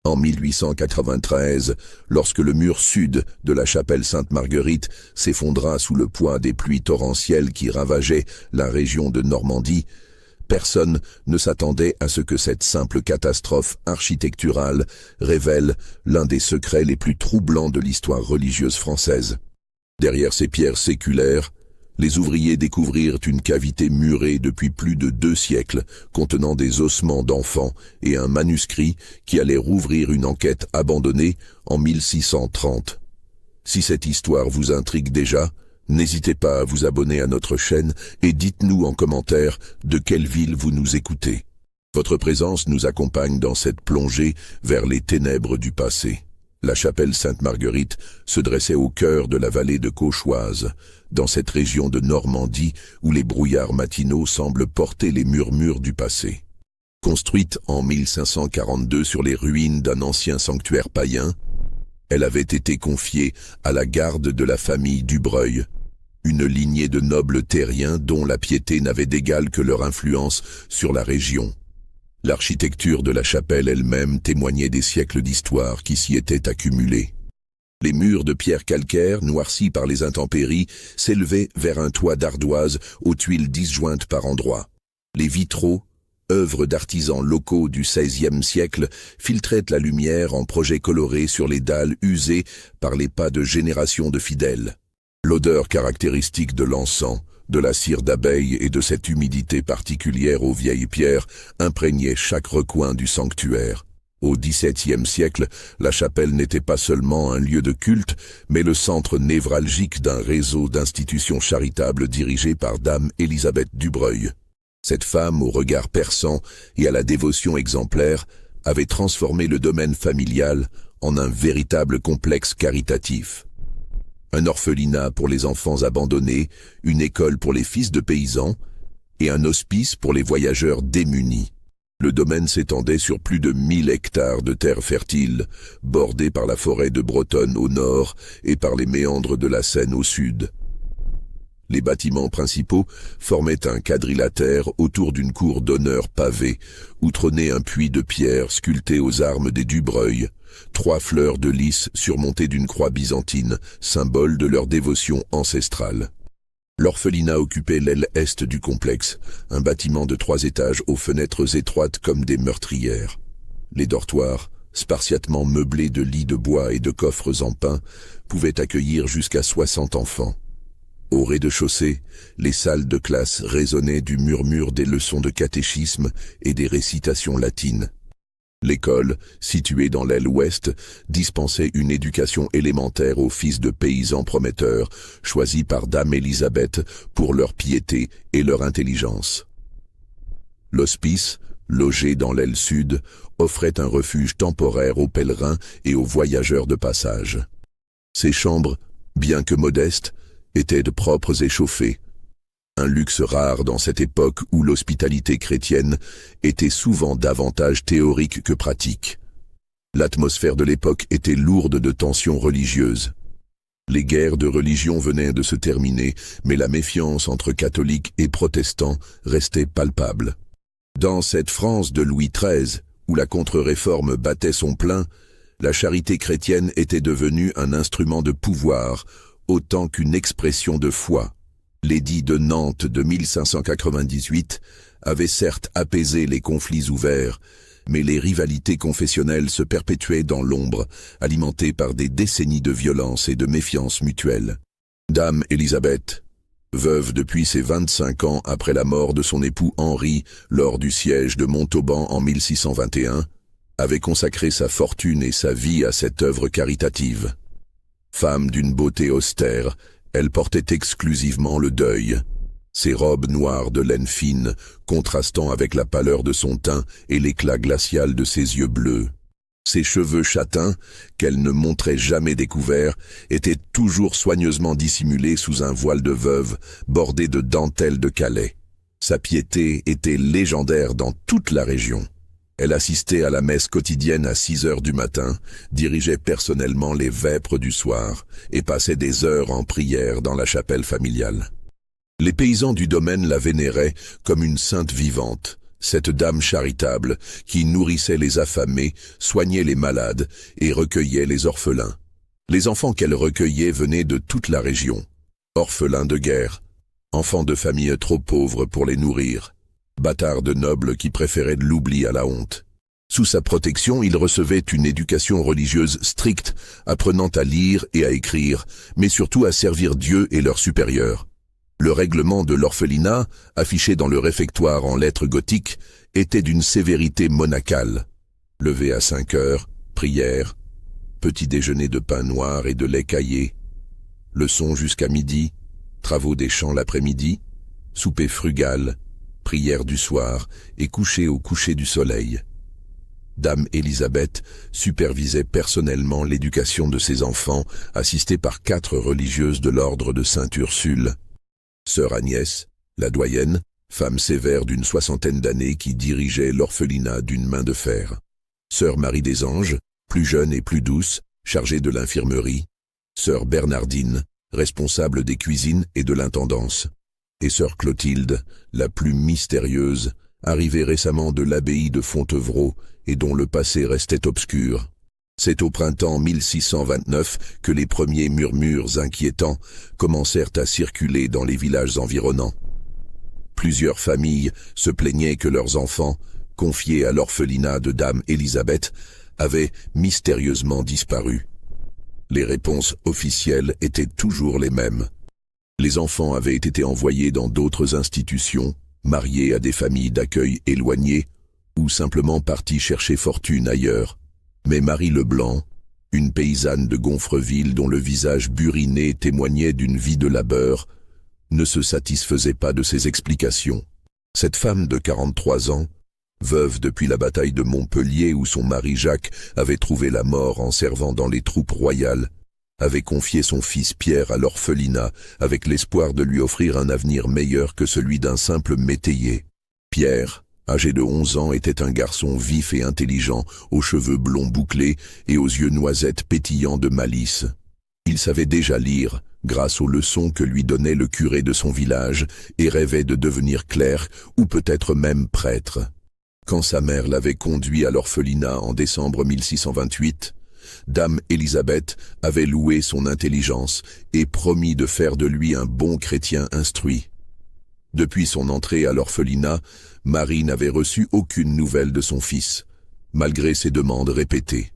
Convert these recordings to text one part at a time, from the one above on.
En 1893, lorsque le mur sud de la chapelle Sainte-Marguerite s'effondra sous le poids des pluies torrentielles qui ravageaient la région de Normandie, personne ne s'attendait à ce que cette simple catastrophe architecturale révèle l'un des secrets les plus troublants de l'histoire religieuse française. Derrière ces pierres séculaires, les ouvriers découvrirent une cavité murée depuis plus de 2 siècles, contenant des ossements d'enfants et un manuscrit qui allait rouvrir une enquête abandonnée en 1630. Si cette histoire vous intrigue déjà, n'hésitez pas à vous abonner à notre chaîne et dites-nous en commentaire de quelle ville vous nous écoutez. Votre présence nous accompagne dans cette plongée vers les ténèbres du passé. La chapelle Sainte-Marguerite se dressait au cœur de la vallée de Cauchoise, dans cette région de Normandie où les brouillards matinaux semblent porter les murmures du passé. Construite en 1542 sur les ruines d'un ancien sanctuaire païen, elle avait été confiée à la garde de la famille Dubreuil, une lignée de nobles terriens dont la piété n'avait d'égal que leur influence sur la région. L'architecture de la chapelle elle-même témoignait des siècles d'histoire qui s'y étaient accumulés. Les murs de pierre calcaire, noircis par les intempéries, s'élevaient vers un toit d'ardoise aux tuiles disjointes par endroits. Les vitraux, œuvres d'artisans locaux du XVIe siècle, filtraient la lumière en projets colorés sur les dalles usées par les pas de générations de fidèles. L'odeur caractéristique de l'encens, de la cire d'abeille et de cette humidité particulière aux vieilles pierres imprégnait chaque recoin du sanctuaire. Au XVIIe siècle, la chapelle n'était pas seulement un lieu de culte, mais le centre névralgique d'un réseau d'institutions charitables dirigées par Dame Élisabeth Dubreuil. Cette femme au regard perçant et à la dévotion exemplaire avait transformé le domaine familial en un véritable complexe caritatif. Un orphelinat pour les enfants abandonnés, une école pour les fils de paysans et un hospice pour les voyageurs démunis. Le domaine s'étendait sur plus de 1000 hectares de terres fertiles, bordées par la forêt de Bretonne au nord et par les méandres de la Seine au sud. Les bâtiments principaux formaient un quadrilatère autour d'une cour d'honneur pavée, où trônait un puits de pierre sculpté aux armes des Dubreuil, 3 fleurs de lys surmontées d'une croix byzantine, symbole de leur dévotion ancestrale. L'orphelinat occupait l'aile est du complexe, un bâtiment de 3 étages aux fenêtres étroites comme des meurtrières. Les dortoirs, spartiatement meublés de lits de bois et de coffres en pin, pouvaient accueillir jusqu'à 60 enfants. Au rez-de-chaussée, les salles de classe résonnaient du murmure des leçons de catéchisme et des récitations latines. L'école, située dans l'aile ouest, dispensait une éducation élémentaire aux fils de paysans prometteurs, choisis par Dame Élisabeth pour leur piété et leur intelligence. L'hospice, logé dans l'aile sud, offrait un refuge temporaire aux pèlerins et aux voyageurs de passage. Ces chambres, bien que modestes, étaient de propres et chauffées. Un luxe rare dans cette époque où l'hospitalité chrétienne était souvent davantage théorique que pratique. L'atmosphère de l'époque était lourde de tensions religieuses. Les guerres de religion venaient de se terminer, mais la méfiance entre catholiques et protestants restait palpable. Dans cette France de Louis XIII, où la contre-réforme battait son plein, la charité chrétienne était devenue un instrument de pouvoir, autant qu'une expression de foi. L'édit de Nantes de 1598 avait certes apaisé les conflits ouverts, mais les rivalités confessionnelles se perpétuaient dans l'ombre, alimentées par des décennies de violence et de méfiance mutuelle. Dame Élisabeth, veuve depuis ses 25 ans après la mort de son époux Henri lors du siège de Montauban en 1621, avait consacré sa fortune et sa vie à cette œuvre caritative. Femme d'une beauté austère, elle portait exclusivement le deuil. Ses robes noires de laine fine, contrastant avec la pâleur de son teint et l'éclat glacial de ses yeux bleus. Ses cheveux châtains, qu'elle ne montrait jamais découverts, étaient toujours soigneusement dissimulés sous un voile de veuve bordé de dentelles de Calais. Sa piété était légendaire dans toute la région. Elle assistait à la messe quotidienne à 6 heures du matin, dirigeait personnellement les vêpres du soir et passait des heures en prière dans la chapelle familiale. Les paysans du domaine la vénéraient comme une sainte vivante, cette dame charitable qui nourrissait les affamés, soignait les malades et recueillait les orphelins. Les enfants qu'elle recueillait venaient de toute la région. Orphelins de guerre, enfants de familles trop pauvres pour les nourrir, bâtards de nobles qui préféraient de l'oubli à la honte. Sous sa protection, ils recevaient une éducation religieuse stricte, apprenant à lire et à écrire, mais surtout à servir Dieu et leurs supérieurs. Le règlement de l'orphelinat, affiché dans le réfectoire en lettres gothiques, était d'une sévérité monacale. Lever à 5 heures, prière, petit déjeuner de pain noir et de lait caillé, leçon jusqu'à midi, travaux des champs l'après-midi, souper frugal, prière du soir et coucher au coucher du soleil. Dame Élisabeth supervisait personnellement l'éducation de ses enfants, assistée par 4 religieuses de l'ordre de Sainte-Ursule. Sœur Agnès, la doyenne, femme sévère d'une 60aine d'années qui dirigeait l'orphelinat d'une main de fer. Sœur Marie des Anges, plus jeune et plus douce, chargée de l'infirmerie. Sœur Bernardine, responsable des cuisines et de l'intendance. Et sœur Clotilde, la plus mystérieuse, arrivée récemment de l'abbaye de Fontevraud et dont le passé restait obscur. C'est au printemps 1629 que les premiers murmures inquiétants commencèrent à circuler dans les villages environnants. Plusieurs familles se plaignaient que leurs enfants, confiés à l'orphelinat de Dame Élisabeth, avaient mystérieusement disparu. Les réponses officielles étaient toujours les mêmes. Les enfants avaient été envoyés dans d'autres institutions, mariés à des familles d'accueil éloignées, ou simplement partis chercher fortune ailleurs. Mais Marie Leblanc, une paysanne de Gonfreville dont le visage buriné témoignait d'une vie de labeur, ne se satisfaisait pas de ces explications. Cette femme de 43 ans, veuve depuis la bataille de Montpellier où son mari Jacques avait trouvé la mort en servant dans les troupes royales, avait confié son fils Pierre à l'orphelinat avec l'espoir de lui offrir un avenir meilleur que celui d'un simple métayer. Pierre, âgé de 11 ans, était un garçon vif et intelligent, aux cheveux blonds bouclés et aux yeux noisettes pétillants de malice. Il savait déjà lire, grâce aux leçons que lui donnait le curé de son village, et rêvait de devenir clerc ou peut-être même prêtre. Quand sa mère l'avait conduit à l'orphelinat en décembre 1628, Dame Élisabeth avait loué son intelligence et promis de faire de lui un bon chrétien instruit. Depuis son entrée à l'orphelinat, Marie n'avait reçu aucune nouvelle de son fils, malgré ses demandes répétées.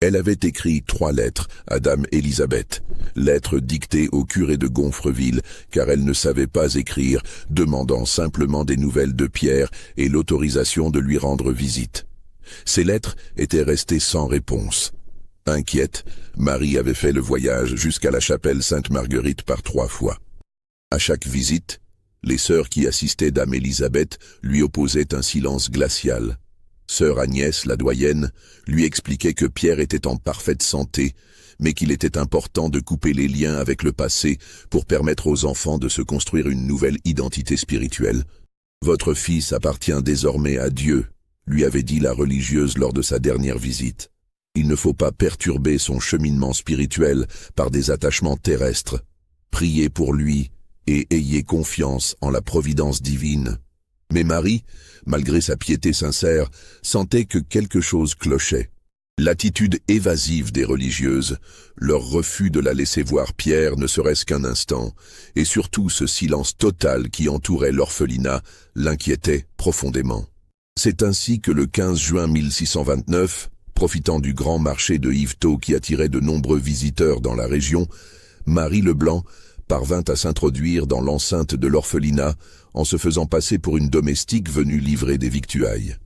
Elle avait écrit 3 lettres à Dame Élisabeth, lettres dictées au curé de Gonfreville, car elle ne savait pas écrire, demandant simplement des nouvelles de Pierre et l'autorisation de lui rendre visite. Ces lettres étaient restées sans réponse. Inquiète, Marie avait fait le voyage jusqu'à la chapelle Sainte-Marguerite par 3 fois. À chaque visite, les sœurs qui assistaient Dame Élisabeth lui opposaient un silence glacial. Sœur Agnès, la doyenne, lui expliquait que Pierre était en parfaite santé, mais qu'il était important de couper les liens avec le passé pour permettre aux enfants de se construire une nouvelle identité spirituelle. « Votre fils appartient désormais à Dieu », lui avait dit la religieuse lors de sa dernière visite. Il ne faut pas perturber son cheminement spirituel par des attachements terrestres. Priez pour lui et ayez confiance en la providence divine. Mais Marie, malgré sa piété sincère, sentait que quelque chose clochait. L'attitude évasive des religieuses, leur refus de la laisser voir Pierre ne serait-ce qu'un instant, et surtout ce silence total qui entourait l'orphelinat, l'inquiétait profondément. C'est ainsi que le 15 juin 1629, profitant du grand marché de Yvetot qui attirait de nombreux visiteurs dans la région, Marie Leblanc parvint à s'introduire dans l'enceinte de l'orphelinat en se faisant passer pour une domestique venue livrer des victuailles.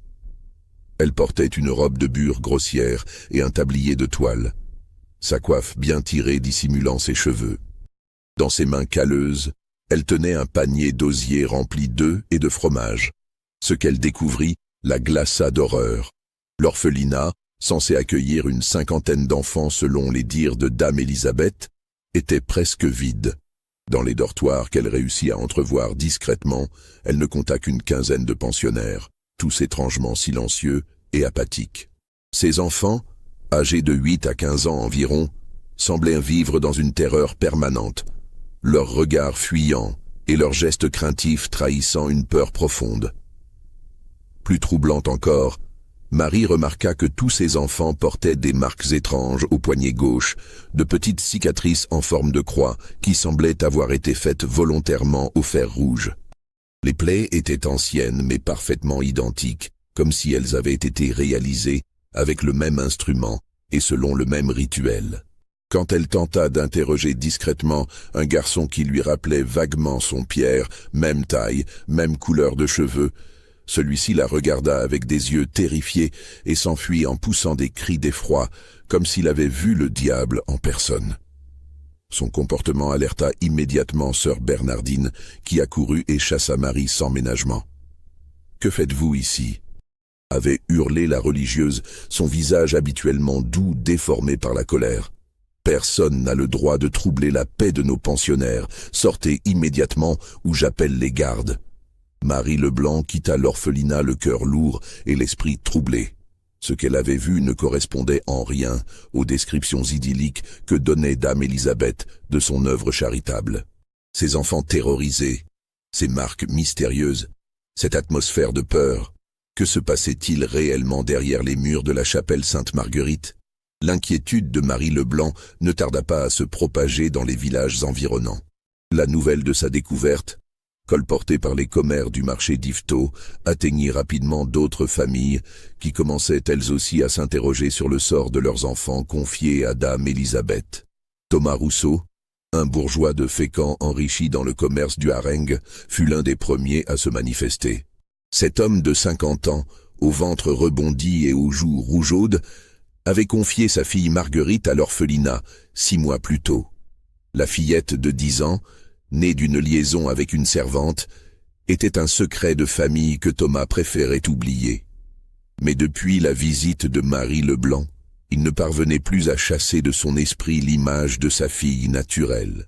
Elle portait une robe de bure grossière et un tablier de toile, sa coiffe bien tirée dissimulant ses cheveux. Dans ses mains calleuses, elle tenait un panier d'osier rempli d'œufs et de fromage. Ce qu'elle découvrit la glaça d'horreur. L'orphelinat, censé accueillir une 50aine d'enfants selon les dires de Dame Élisabeth, était presque vide. Dans les dortoirs qu'elle réussit à entrevoir discrètement, elle ne compta qu'une 15aine de pensionnaires, tous étrangement silencieux et apathiques. Ces enfants, âgés de 8 à 15 ans environ, semblaient vivre dans une terreur permanente, leurs regards fuyants et leurs gestes craintifs trahissant une peur profonde. Plus troublante encore, Marie remarqua que tous ses enfants portaient des marques étranges au poignet gauche, de petites cicatrices en forme de croix qui semblaient avoir été faites volontairement au fer rouge. Les plaies étaient anciennes mais parfaitement identiques, comme si elles avaient été réalisées avec le même instrument et selon le même rituel. Quand elle tenta d'interroger discrètement un garçon qui lui rappelait vaguement son Pierre, même taille, même couleur de cheveux, celui-ci la regarda avec des yeux terrifiés et s'enfuit en poussant des cris d'effroi, comme s'il avait vu le diable en personne. Son comportement alerta immédiatement sœur Bernardine, qui accourut et chassa Marie sans ménagement. « Que faites-vous ici ?» avait hurlé la religieuse, son visage habituellement doux déformé par la colère. « Personne n'a le droit de troubler la paix de nos pensionnaires. Sortez immédiatement ou j'appelle les gardes. » Marie Leblanc quitta l'orphelinat le cœur lourd et l'esprit troublé. Ce qu'elle avait vu ne correspondait en rien aux descriptions idylliques que donnait Dame Élisabeth de son œuvre charitable. Ses enfants terrorisés, ces marques mystérieuses, cette atmosphère de peur. Que se passait-il réellement derrière les murs de la chapelle Sainte-Marguerite? L'inquiétude de Marie Leblanc ne tarda pas à se propager dans les villages environnants. La nouvelle de sa découverte, colportée par les commères du marché d'Yvetot, atteignit rapidement d'autres familles qui commençaient elles aussi à s'interroger sur le sort de leurs enfants confiés à Dame Élisabeth. Thomas Rousseau, un bourgeois de Fécamp enrichi dans le commerce du harengue, fut l'un des premiers à se manifester. Cet homme de 50 ans, au ventre rebondi et aux joues rougeaudes, avait confié sa fille Marguerite à l'orphelinat 6 mois plus tôt. La fillette de 10 ans, née d'une liaison avec une servante, était un secret de famille que Thomas préférait oublier. Mais depuis la visite de Marie Leblanc, il ne parvenait plus à chasser de son esprit l'image de sa fille naturelle.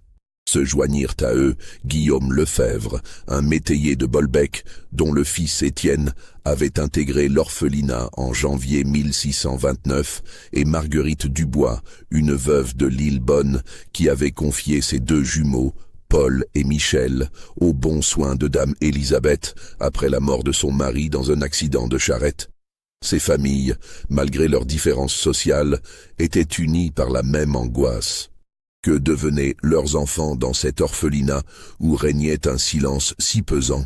Se joignirent à eux Guillaume Lefebvre, un métayer de Bolbec, dont le fils Étienne avait intégré l'orphelinat en janvier 1629, et Marguerite Dubois, une veuve de Lillebonne, qui avait confié ses 2 jumeaux, Paul et Michel, aux bons soins de Dame Élisabeth, après la mort de son mari dans un accident de charrette. Ces familles, malgré leurs différences sociales, étaient unies par la même angoisse. Que devenaient leurs enfants dans cet orphelinat où régnait un silence si pesant?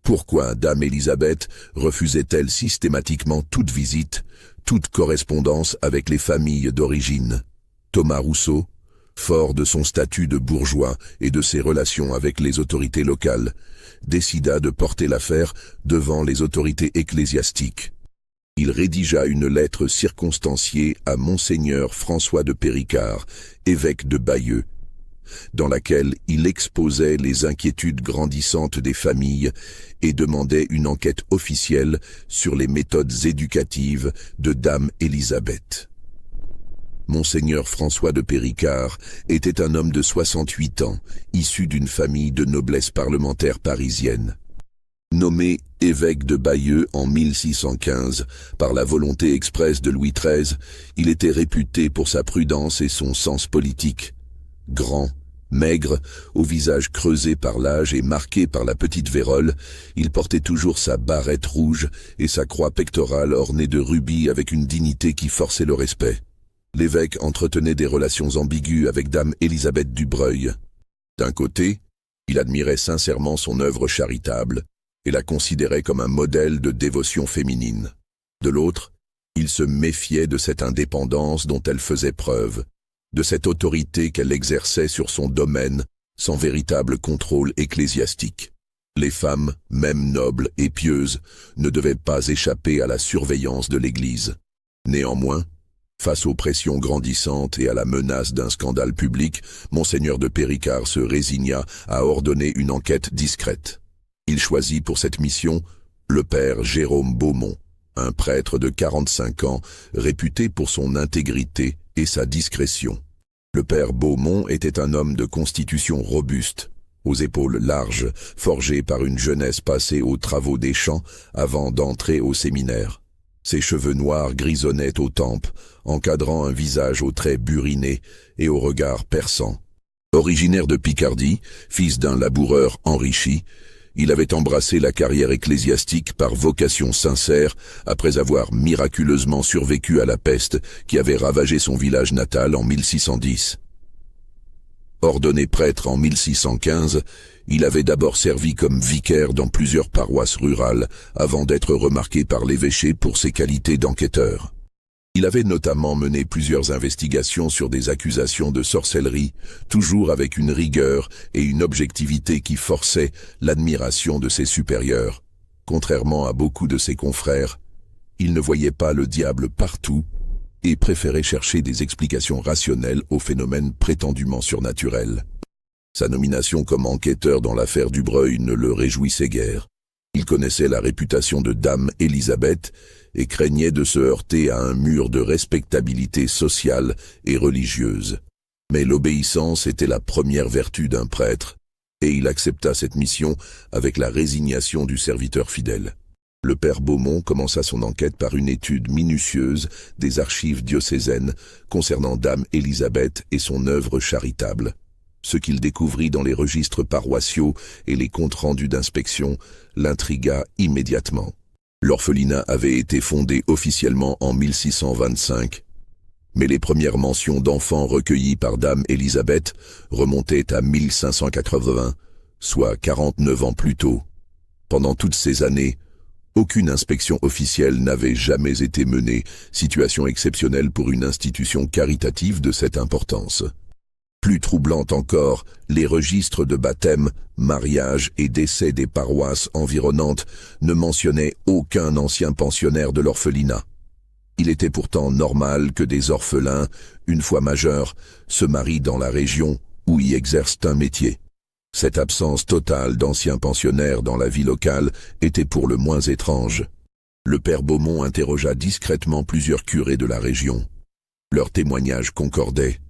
Pourquoi Dame Élisabeth refusait-elle systématiquement toute visite, toute correspondance avec les familles d'origine? Thomas Rousseau, fort de son statut de bourgeois et de ses relations avec les autorités locales, décida de porter l'affaire devant les autorités ecclésiastiques. Il rédigea une lettre circonstanciée à Monseigneur François de Péricard, évêque de Bayeux, dans laquelle il exposait les inquiétudes grandissantes des familles et demandait une enquête officielle sur les méthodes éducatives de Dame Élisabeth. Monseigneur François de Péricard était un homme de 68 ans, issu d'une famille de noblesse parlementaire parisienne. Nommé évêque de Bayeux en 1615 par la volonté expresse de Louis XIII, il était réputé pour sa prudence et son sens politique. Grand, maigre, au visage creusé par l'âge et marqué par la petite vérole, il portait toujours sa barrette rouge et sa croix pectorale ornée de rubis avec une dignité qui forçait le respect. L'évêque entretenait des relations ambiguës avec Dame Élisabeth Dubreuil. D'un côté, il admirait sincèrement son œuvre charitable et la considérait comme un modèle de dévotion féminine. De l'autre, il se méfiait de cette indépendance dont elle faisait preuve, de cette autorité qu'elle exerçait sur son domaine sans véritable contrôle ecclésiastique. Les femmes, même nobles et pieuses, ne devaient pas échapper à la surveillance de l'Église. Néanmoins, face aux pressions grandissantes et à la menace d'un scandale public, Monseigneur de Péricard se résigna à ordonner une enquête discrète. Il choisit pour cette mission le père Jérôme Beaumont, un prêtre de 45 ans, réputé pour son intégrité et sa discrétion. Le père Beaumont était un homme de constitution robuste, aux épaules larges, forgé par une jeunesse passée aux travaux des champs avant d'entrer au séminaire. Ses cheveux noirs grisonnaient aux tempes, encadrant un visage aux traits burinés et au regard perçant. Originaire de Picardie, fils d'un laboureur enrichi, Il avait embrassé la carrière ecclésiastique par vocation sincère après avoir miraculeusement survécu à la peste qui avait ravagé son village natal en 1610. Ordonné prêtre en 1615, il avait d'abord servi comme vicaire dans plusieurs paroisses rurales avant d'être remarqué par l'évêché pour ses qualités d'enquêteur. Il avait notamment mené plusieurs investigations sur des accusations de sorcellerie, toujours avec une rigueur et une objectivité qui forçaient l'admiration de ses supérieurs. Contrairement à beaucoup de ses confrères, il ne voyait pas le diable partout et préférait chercher des explications rationnelles aux phénomènes prétendument surnaturels. Sa nomination comme enquêteur dans l'affaire Dubreuil ne le réjouissait guère. Il connaissait la réputation de Dame Élisabeth et craignait de se heurter à un mur de respectabilité sociale et religieuse. Mais l'obéissance était la première vertu d'un prêtre, et il accepta cette mission avec la résignation du serviteur fidèle. Le père Beaumont commença son enquête par une étude minutieuse des archives diocésaines concernant Dame Élisabeth et son œuvre charitable. Ce qu'il découvrit dans les registres paroissiaux et les comptes rendus d'inspection l'intrigua immédiatement. L'orphelinat avait été fondé officiellement en 1625, mais les premières mentions d'enfants recueillies par Dame Élisabeth remontaient à 1580, soit 49 ans plus tôt. Pendant toutes ces années, aucune inspection officielle n'avait jamais été menée, situation exceptionnelle pour une institution caritative de cette importance. Plus troublant encore, les registres de baptême, mariage et décès des paroisses environnantes ne mentionnaient aucun ancien pensionnaire de l'orphelinat. Il était pourtant normal que des orphelins, une fois majeurs, se marient dans la région où y exercent un métier. Cette absence totale d'anciens pensionnaires dans la vie locale était pour le moins étrange. Le père Beaumont interrogea discrètement plusieurs curés de la région. Leurs témoignages concordaient.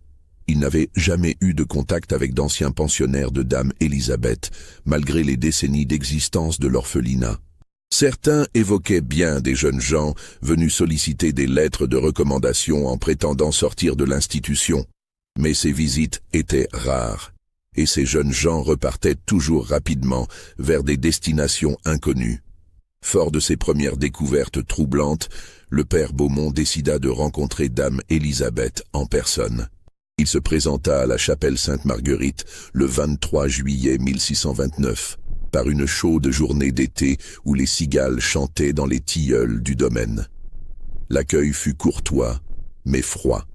Ils n'avaient jamais eu de contact avec d'anciens pensionnaires de Dame Élisabeth, malgré les décennies d'existence de l'orphelinat. Certains évoquaient bien des jeunes gens venus solliciter des lettres de recommandation en prétendant sortir de l'institution, mais ces visites étaient rares, et ces jeunes gens repartaient toujours rapidement vers des destinations inconnues. Fort de ces premières découvertes troublantes, le père Beaumont décida de rencontrer Dame Élisabeth en personne. Il se présenta à la chapelle Sainte-Marguerite le 23 juillet 1629, par une chaude journée d'été où les cigales chantaient dans les tilleuls du domaine. L'accueil fut courtois, mais froid.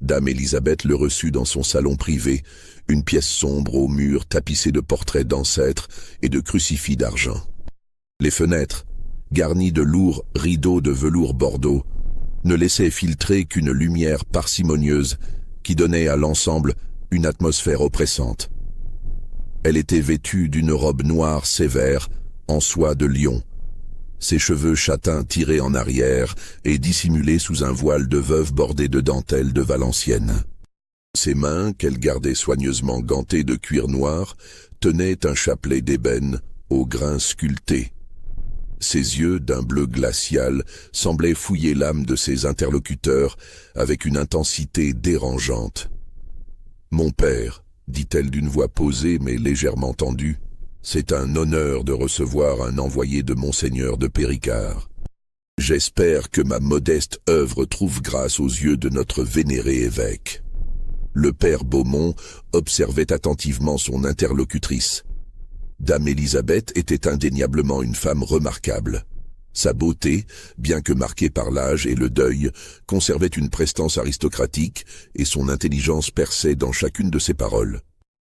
Dame Élisabeth le reçut dans son salon privé, une pièce sombre aux murs tapissée de portraits d'ancêtres et de crucifix d'argent. Les fenêtres, garnies de lourds rideaux de velours bordeaux, ne laissaient filtrer qu'une lumière parcimonieuse qui donnait à l'ensemble une atmosphère oppressante. Elle était vêtue d'une robe noire sévère, en soie de lion, ses cheveux châtains tirés en arrière et dissimulés sous un voile de veuve bordé de dentelles de Valenciennes. Ses mains, qu'elle gardait soigneusement gantées de cuir noir, tenaient un chapelet d'ébène aux grains sculptés. Ses yeux, d'un bleu glacial, semblaient fouiller l'âme de ses interlocuteurs avec une intensité dérangeante. « Mon père, dit-elle d'une voix posée mais légèrement tendue, c'est un honneur de recevoir un envoyé de Monseigneur de Péricard. J'espère que ma modeste œuvre trouve grâce aux yeux de notre vénéré évêque. » Le père Beaumont observait attentivement son interlocutrice. Dame Élisabeth était indéniablement une femme remarquable. Sa beauté, bien que marquée par l'âge et le deuil, conservait une prestance aristocratique et son intelligence perçait dans chacune de ses paroles.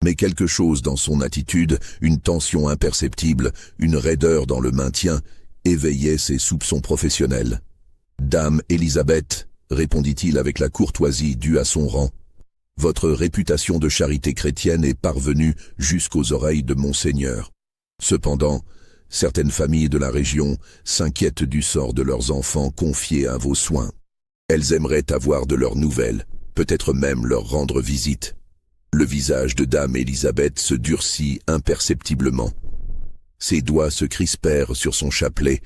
Mais quelque chose dans son attitude, une tension imperceptible, une raideur dans le maintien, éveillait ses soupçons professionnels. « Dame Élisabeth, répondit-il avec la courtoisie due à son rang, votre réputation de charité chrétienne est parvenue jusqu'aux oreilles de Monseigneur. Cependant, certaines familles de la région s'inquiètent du sort de leurs enfants confiés à vos soins. Elles aimeraient avoir de leurs nouvelles, peut-être même leur rendre visite. » Le visage de Dame Élisabeth se durcit imperceptiblement. Ses doigts se crispèrent sur son chapelet,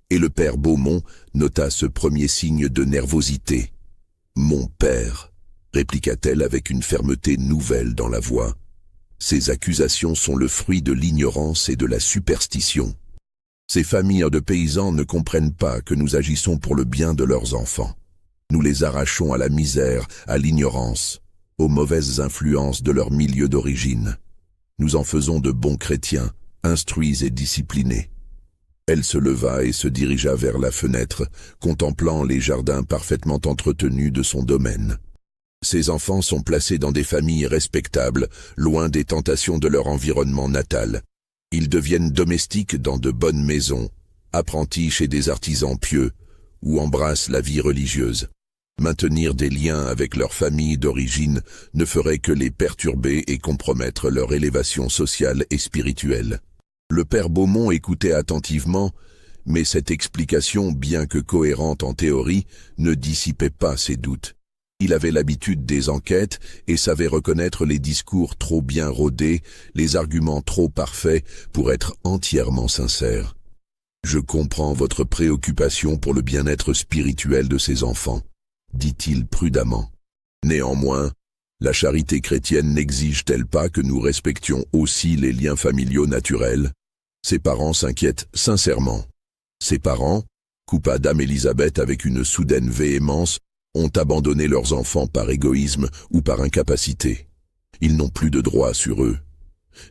et le père Beaumont nota ce premier signe de nervosité. « Mon père », répliqua-t-elle avec une fermeté nouvelle dans la voix. Ces accusations sont le fruit de l'ignorance et de la superstition. Ces familles de paysans ne comprennent pas que nous agissons pour le bien de leurs enfants. Nous les arrachons à la misère, à l'ignorance, aux mauvaises influences de leur milieu d'origine. Nous en faisons de bons chrétiens, instruits et disciplinés. Elle se leva et se dirigea vers la fenêtre, contemplant les jardins parfaitement entretenus de son domaine. Ces enfants sont placés dans des familles respectables, loin des tentations de leur environnement natal. Ils deviennent domestiques dans de bonnes maisons, apprentis chez des artisans pieux, ou embrassent la vie religieuse. Maintenir des liens avec leur famille d'origine ne ferait que les perturber et compromettre leur élévation sociale et spirituelle. Le père Beaumont écoutait attentivement, mais cette explication, bien que cohérente en théorie, ne dissipait pas ses doutes. Il avait l'habitude des enquêtes et savait reconnaître les discours trop bien rodés, les arguments trop parfaits pour être entièrement sincères. « Je comprends votre préoccupation pour le bien-être spirituel de ces enfants, » dit-il prudemment. « Néanmoins, la charité chrétienne n'exige-t-elle pas que nous respections aussi les liens familiaux naturels ? Ses parents s'inquiètent sincèrement. Ses parents, coupa Dame Élisabeth avec une soudaine véhémence, ont abandonné leurs enfants par égoïsme ou par incapacité. Ils n'ont plus de droit sur eux.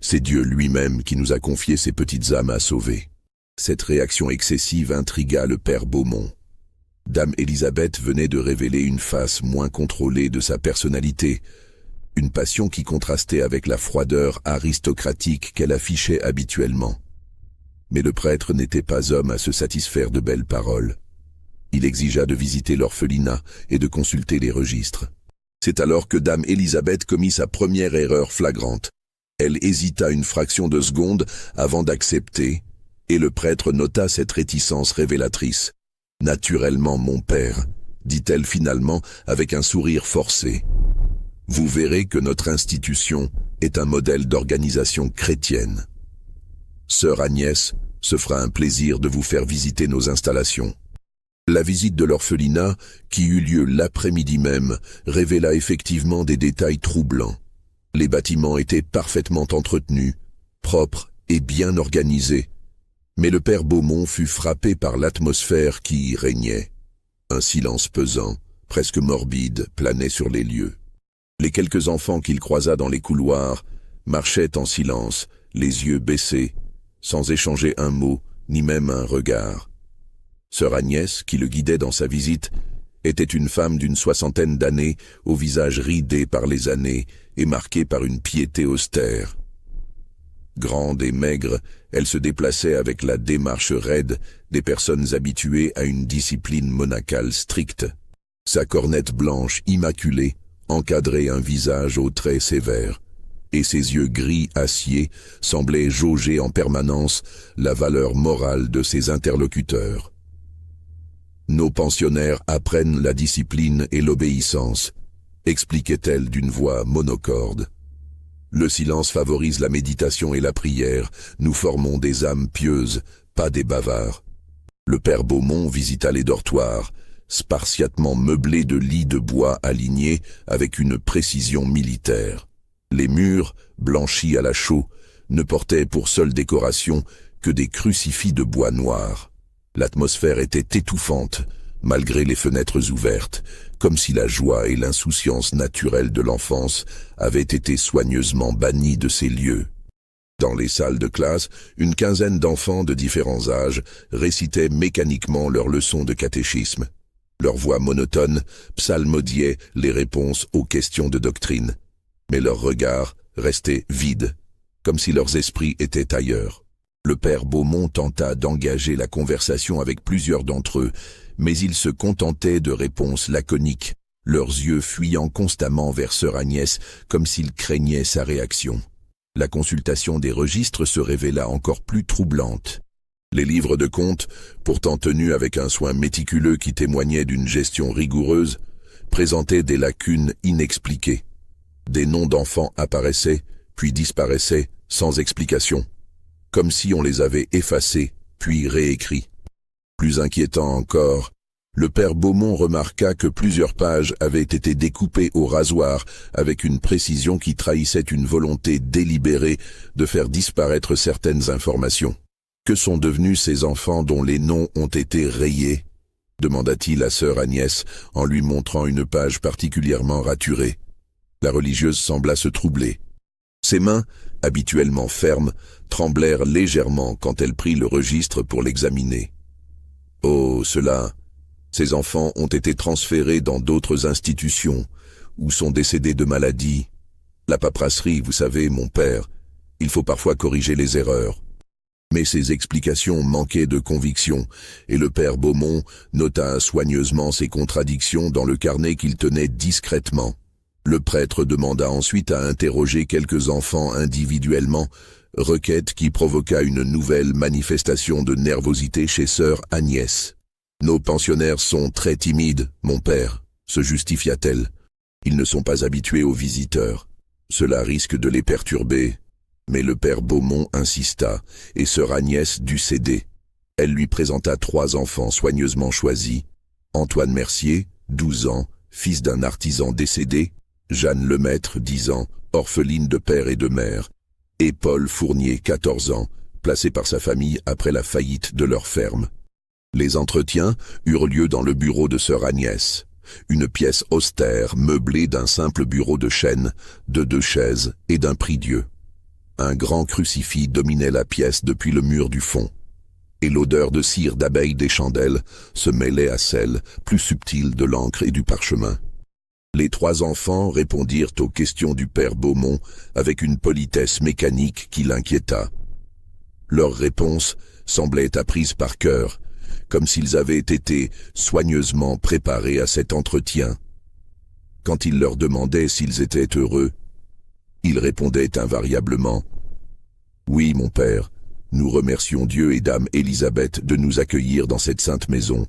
C'est Dieu lui-même qui nous a confié ces petites âmes à sauver. » Cette réaction excessive intrigua le père Beaumont. Dame Élisabeth venait de révéler une face moins contrôlée de sa personnalité, une passion qui contrastait avec la froideur aristocratique qu'elle affichait habituellement. Mais le prêtre n'était pas homme à se satisfaire de belles paroles. Il exigea de visiter l'orphelinat et de consulter les registres. C'est alors que Dame Élisabeth commit sa première erreur flagrante. Elle hésita une fraction de seconde avant d'accepter, et le prêtre nota cette réticence révélatrice. « Naturellement, mon père, » dit-elle finalement avec un sourire forcé. « Vous verrez que notre institution est un modèle d'organisation chrétienne. Sœur Agnès se fera un plaisir de vous faire visiter nos installations. » La visite de l'orphelinat, qui eut lieu l'après-midi même, révéla effectivement des détails troublants. Les bâtiments étaient parfaitement entretenus, propres et bien organisés, mais le père Beaumont fut frappé par l'atmosphère qui y régnait. Un silence pesant, presque morbide, planait sur les lieux. Les quelques enfants qu'il croisa dans les couloirs marchaient en silence, les yeux baissés, sans échanger un mot, ni même un regard. Sœur Agnès, qui le guidait dans sa visite, était une femme d'une soixantaine d'années, au visage ridé par les années et marqué par une piété austère. Grande et maigre, elle se déplaçait avec la démarche raide des personnes habituées à une discipline monacale stricte. Sa cornette blanche immaculée encadrait un visage aux traits sévères, et ses yeux gris acier semblaient jauger en permanence la valeur morale de ses interlocuteurs. Nos pensionnaires apprennent la discipline et l'obéissance, expliquait-elle d'une voix monocorde. Le silence favorise la méditation et la prière. Nous formons des âmes pieuses, pas des bavards. Le père Beaumont visita les dortoirs, spartiatement meublés de lits de bois alignés avec une précision militaire. Les murs, blanchis à la chaux, ne portaient pour seule décoration que des crucifix de bois noir. L'atmosphère était étouffante, malgré les fenêtres ouvertes, comme si la joie et l'insouciance naturelle de l'enfance avaient été soigneusement bannies de ces lieux. Dans les salles de classe, une quinzaine d'enfants de différents âges récitaient mécaniquement leurs leçons de catéchisme. Leur voix monotone psalmodiait les réponses aux questions de doctrine, mais leurs regards restaient vides, comme si leurs esprits étaient ailleurs. Le père Beaumont tenta d'engager la conversation avec plusieurs d'entre eux, mais ils se contentaient de réponses laconiques, leurs yeux fuyant constamment vers sœur Agnès comme s'ils craignaient sa réaction. La consultation des registres se révéla encore plus troublante. Les livres de comptes, pourtant tenus avec un soin méticuleux qui témoignait d'une gestion rigoureuse, présentaient des lacunes inexpliquées. Des noms d'enfants apparaissaient, puis disparaissaient, sans explication, comme si on les avait effacés, puis réécrits. Plus inquiétant encore, Le père Beaumont remarqua que plusieurs pages avaient été découpées au rasoir avec une précision qui trahissait une volonté délibérée de faire disparaître certaines informations. « Que sont devenus ces enfants dont les noms ont été rayés ?» demanda-t-il à sœur Agnès en lui montrant une page particulièrement raturée. La religieuse sembla se troubler. Ses mains, habituellement fermes, tremblèrent légèrement quand elle prit le registre pour l'examiner. « Oh, cela... Ces enfants ont été transférés dans d'autres institutions, ou sont décédés de maladie. La paperasserie, vous savez, mon père, il faut parfois corriger les erreurs. » Mais ces explications manquaient de conviction, et le père Beaumont nota soigneusement ces contradictions dans le carnet qu'il tenait discrètement. Le prêtre demanda ensuite à interroger quelques enfants individuellement, requête qui provoqua une nouvelle manifestation de nervosité chez sœur Agnès. « Nos pensionnaires sont très timides, mon père, » se justifia-t-elle. « Ils ne sont pas habitués aux visiteurs. Cela risque de les perturber. » Mais le père Beaumont insista, et sœur Agnès dut céder. Elle lui présenta 3 enfants soigneusement choisis. Antoine Mercier, 12 ans, fils d'un artisan décédé, Jeanne Lemaître, 10 ans, orpheline de père et de mère, et Paul Fournier, 14 ans, placé par sa famille après la faillite de leur ferme. Les entretiens eurent lieu dans le bureau de sœur Agnès, une pièce austère meublée d'un simple bureau de chêne, de 2 chaises et d'un prie-dieu. Un grand crucifix dominait la pièce depuis le mur du fond, et l'odeur de cire d'abeille des chandelles se mêlait à celle, plus subtile, de l'encre et du parchemin. Les 3 enfants répondirent aux questions du père Beaumont avec une politesse mécanique qui l'inquiéta. Leurs réponses semblaient apprises par cœur, comme s'ils avaient été soigneusement préparés à cet entretien. Quand il leur demandait s'ils étaient heureux, ils répondaient invariablement « Oui, mon père, nous remercions Dieu et dame Élisabeth de nous accueillir dans cette sainte maison. »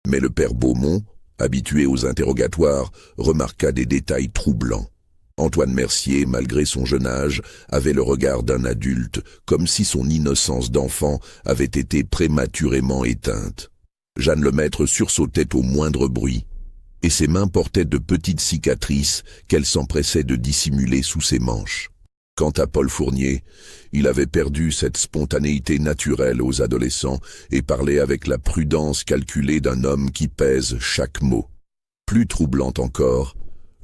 Mais le père Beaumont, habitué aux interrogatoires, remarqua des détails troublants. Antoine Mercier, malgré son jeune âge, avait le regard d'un adulte, comme si son innocence d'enfant avait été prématurément éteinte. Jeanne Lemaître sursautait au moindre bruit, et ses mains portaient de petites cicatrices qu'elle s'empressait de dissimuler sous ses manches. Quant à Paul Fournier, il avait perdu cette spontanéité naturelle aux adolescents et parlait avec la prudence calculée d'un homme qui pèse chaque mot. Plus troublant encore,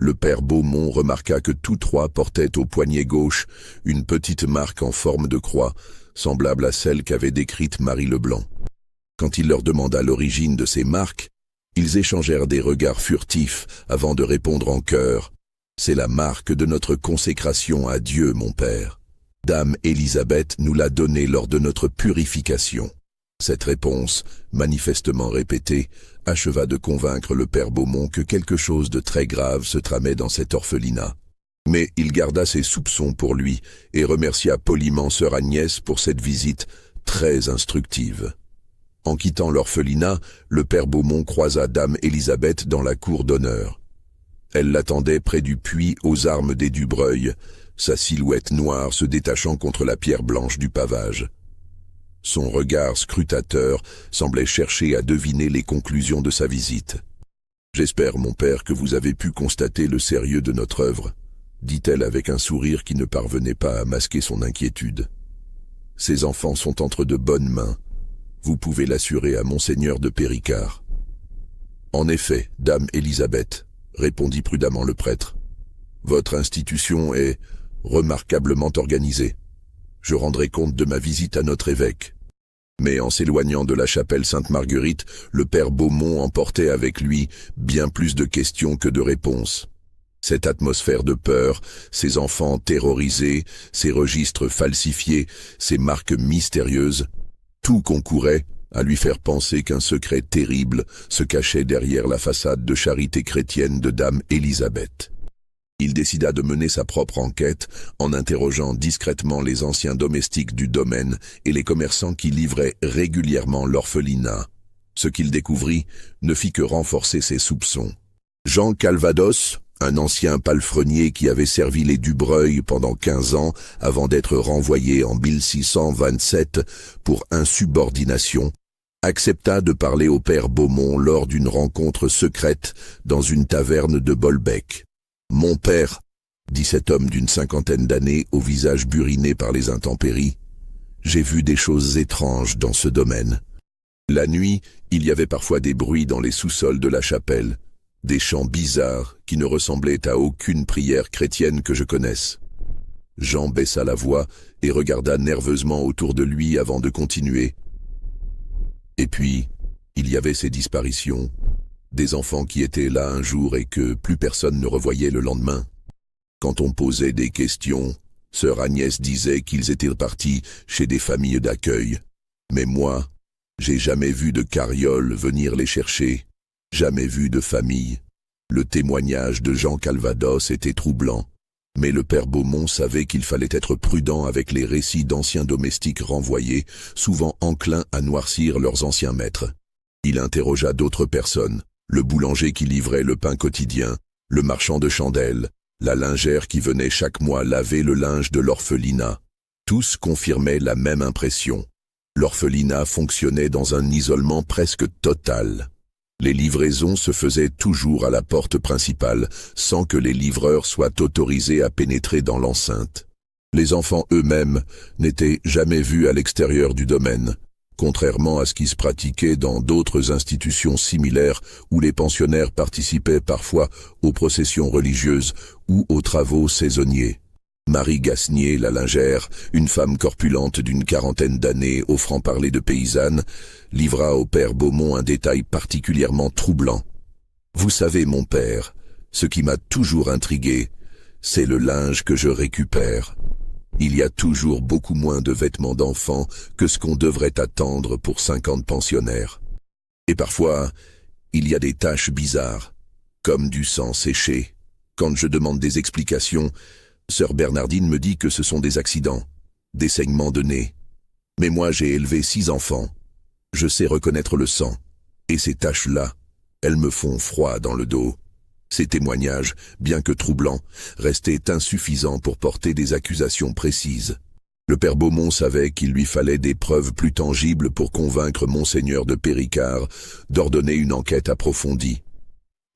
le père Beaumont remarqua que tous 3 portaient au poignet gauche une petite marque en forme de croix, semblable à celle qu'avait décrite Marie Leblanc. Quand il leur demanda l'origine de ces marques, ils échangèrent des regards furtifs avant de répondre en chœur « C'est la marque de notre consécration à Dieu, mon père. Dame Élisabeth nous l'a donnée lors de notre purification. » Cette réponse, manifestement répétée, acheva de convaincre le père Beaumont que quelque chose de très grave se tramait dans cet orphelinat. Mais il garda ses soupçons pour lui et remercia poliment sœur Agnès pour cette visite très instructive. En quittant l'orphelinat, le père Beaumont croisa dame Élisabeth dans la cour d'honneur. Elle l'attendait près du puits aux armes des Dubreuil, sa silhouette noire se détachant contre la pierre blanche du pavage. Son regard scrutateur semblait chercher à deviner les conclusions de sa visite. « J'espère, mon père, que vous avez pu constater le sérieux de notre œuvre, » dit-elle avec un sourire qui ne parvenait pas à masquer son inquiétude. « Ces enfants sont entre de bonnes mains. Vous pouvez l'assurer à Monseigneur de Péricard. »« En effet, dame Élisabeth, » répondit prudemment le prêtre. « Votre institution est remarquablement organisée. Je rendrai compte de ma visite à notre évêque. » Mais en s'éloignant de la chapelle Sainte-Marguerite, le père Beaumont emportait avec lui bien plus de questions que de réponses. Cette atmosphère de peur, ces enfants terrorisés, ces registres falsifiés, ces marques mystérieuses, tout concourait à lui faire penser qu'un secret terrible se cachait derrière la façade de charité chrétienne de dame Élisabeth. Il décida de mener sa propre enquête en interrogeant discrètement les anciens domestiques du domaine et les commerçants qui livraient régulièrement l'orphelinat. Ce qu'il découvrit ne fit que renforcer ses soupçons. Jean Calvados, un ancien palefrenier qui avait servi les Dubreuil pendant 15 ans avant d'être renvoyé en 1627 pour insubordination, accepta de parler au père Beaumont lors d'une rencontre secrète dans une taverne de Bolbec. « Mon père, » dit cet homme d'une cinquantaine d'années au visage buriné par les intempéries, « j'ai vu des choses étranges dans ce domaine. La nuit, il y avait parfois des bruits dans les sous-sols de la chapelle, des chants bizarres qui ne ressemblaient à aucune prière chrétienne que je connaisse. » Jean baissa la voix et regarda nerveusement autour de lui avant de continuer. Et puis, il y avait ces disparitions, des enfants qui étaient là un jour et que plus personne ne revoyait le lendemain. Quand on posait des questions, sœur Agnès disait qu'ils étaient partis chez des familles d'accueil. Mais moi, j'ai jamais vu de carriole venir les chercher, jamais vu de famille. Le témoignage de Jean Calvados était troublant. Mais le père Beaumont savait qu'il fallait être prudent avec les récits d'anciens domestiques renvoyés, souvent enclins à noircir leurs anciens maîtres. Il interrogea d'autres personnes, le boulanger qui livrait le pain quotidien, le marchand de chandelles, la lingère qui venait chaque mois laver le linge de l'orphelinat. Tous confirmaient la même impression. L'orphelinat fonctionnait dans un isolement presque total. Les livraisons se faisaient toujours à la porte principale, sans que les livreurs soient autorisés à pénétrer dans l'enceinte. Les enfants eux-mêmes n'étaient jamais vus à l'extérieur du domaine, contrairement à ce qui se pratiquait dans d'autres institutions similaires où les pensionnaires participaient parfois aux processions religieuses ou aux travaux saisonniers. Marie Gasnier, la lingère, une femme corpulente d'une quarantaine d'années au franc-parler de paysanne, livra au père Beaumont un détail particulièrement troublant. « Vous savez, mon père, ce qui m'a toujours intrigué, c'est le linge que je récupère. Il y a toujours beaucoup moins de vêtements d'enfants que ce qu'on devrait attendre pour 50 pensionnaires. Et parfois, il y a des taches bizarres, comme du sang séché. Quand je demande des explications, sœur Bernardine me dit que ce sont des accidents, des saignements de nez. Mais moi j'ai élevé 6 enfants. Je sais reconnaître le sang. Et ces taches-là, elles me font froid dans le dos. » Ces témoignages, bien que troublants, restaient insuffisants pour porter des accusations précises. Le père Beaumont savait qu'il lui fallait des preuves plus tangibles pour convaincre monseigneur de Péricard d'ordonner une enquête approfondie.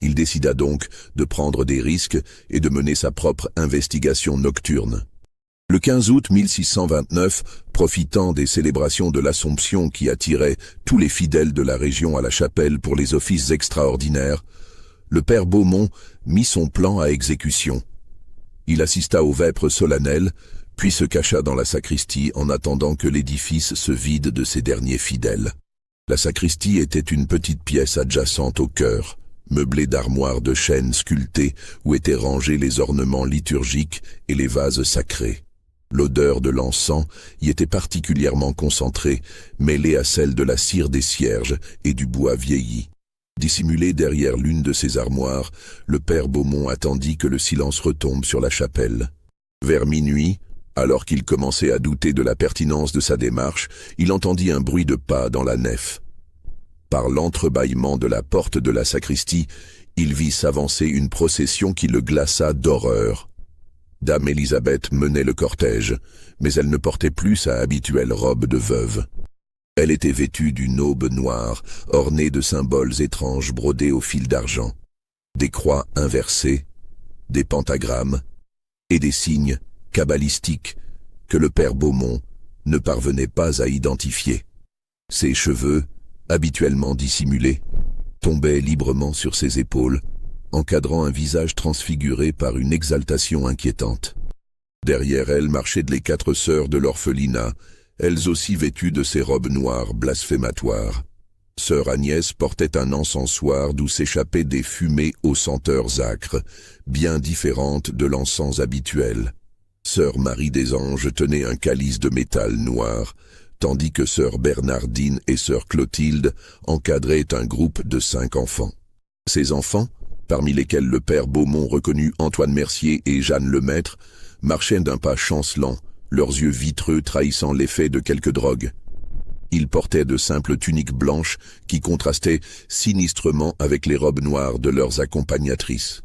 Il décida donc de prendre des risques et de mener sa propre investigation nocturne. Le 15 août 1629, profitant des célébrations de l'Assomption qui attiraient tous les fidèles de la région à la chapelle pour les offices extraordinaires, le père Beaumont mit son plan à exécution. Il assista aux vêpres solennelles, puis se cacha dans la sacristie en attendant que l'édifice se vide de ses derniers fidèles. La sacristie était une petite pièce adjacente au chœur, meublée d'armoires de chêne sculptées où étaient rangés les ornements liturgiques et les vases sacrés. L'odeur de l'encens y était particulièrement concentrée, mêlée à celle de la cire des cierges et du bois vieilli. Dissimulé derrière l'une de ces armoires, le père Beaumont attendit que le silence retombe sur la chapelle. Vers minuit, alors qu'il commençait à douter de la pertinence de sa démarche, il entendit un bruit de pas dans la nef. Par l'entrebâillement de la porte de la sacristie, il vit s'avancer une procession qui le glaça d'horreur. Dame Élisabeth menait le cortège, mais elle ne portait plus sa habituelle robe de veuve. Elle était vêtue d'une aube noire, ornée de symboles étranges brodés au fil d'argent, des croix inversées, des pentagrammes et des signes kabbalistiques que le père Beaumont ne parvenait pas à identifier. Ses cheveux, habituellement dissimulés, tombaient librement sur ses épaules, encadrant un visage transfiguré par une exaltation inquiétante. Derrière elle marchaient les 4 sœurs de l'orphelinat, elles aussi vêtues de ces robes noires blasphématoires. Sœur Agnès portait un encensoir d'où s'échappaient des fumées aux senteurs âcres, bien différentes de l'encens habituel. Sœur Marie des Anges tenait un calice de métal noir, tandis que sœur Bernardine et sœur Clotilde encadraient un groupe de 5 enfants. Ces enfants, parmi lesquels le père Beaumont reconnut Antoine Mercier et Jeanne Lemaître, marchaient d'un pas chancelant, leurs yeux vitreux trahissant l'effet de quelque drogue. Ils portaient de simples tuniques blanches qui contrastaient sinistrement avec les robes noires de leurs accompagnatrices.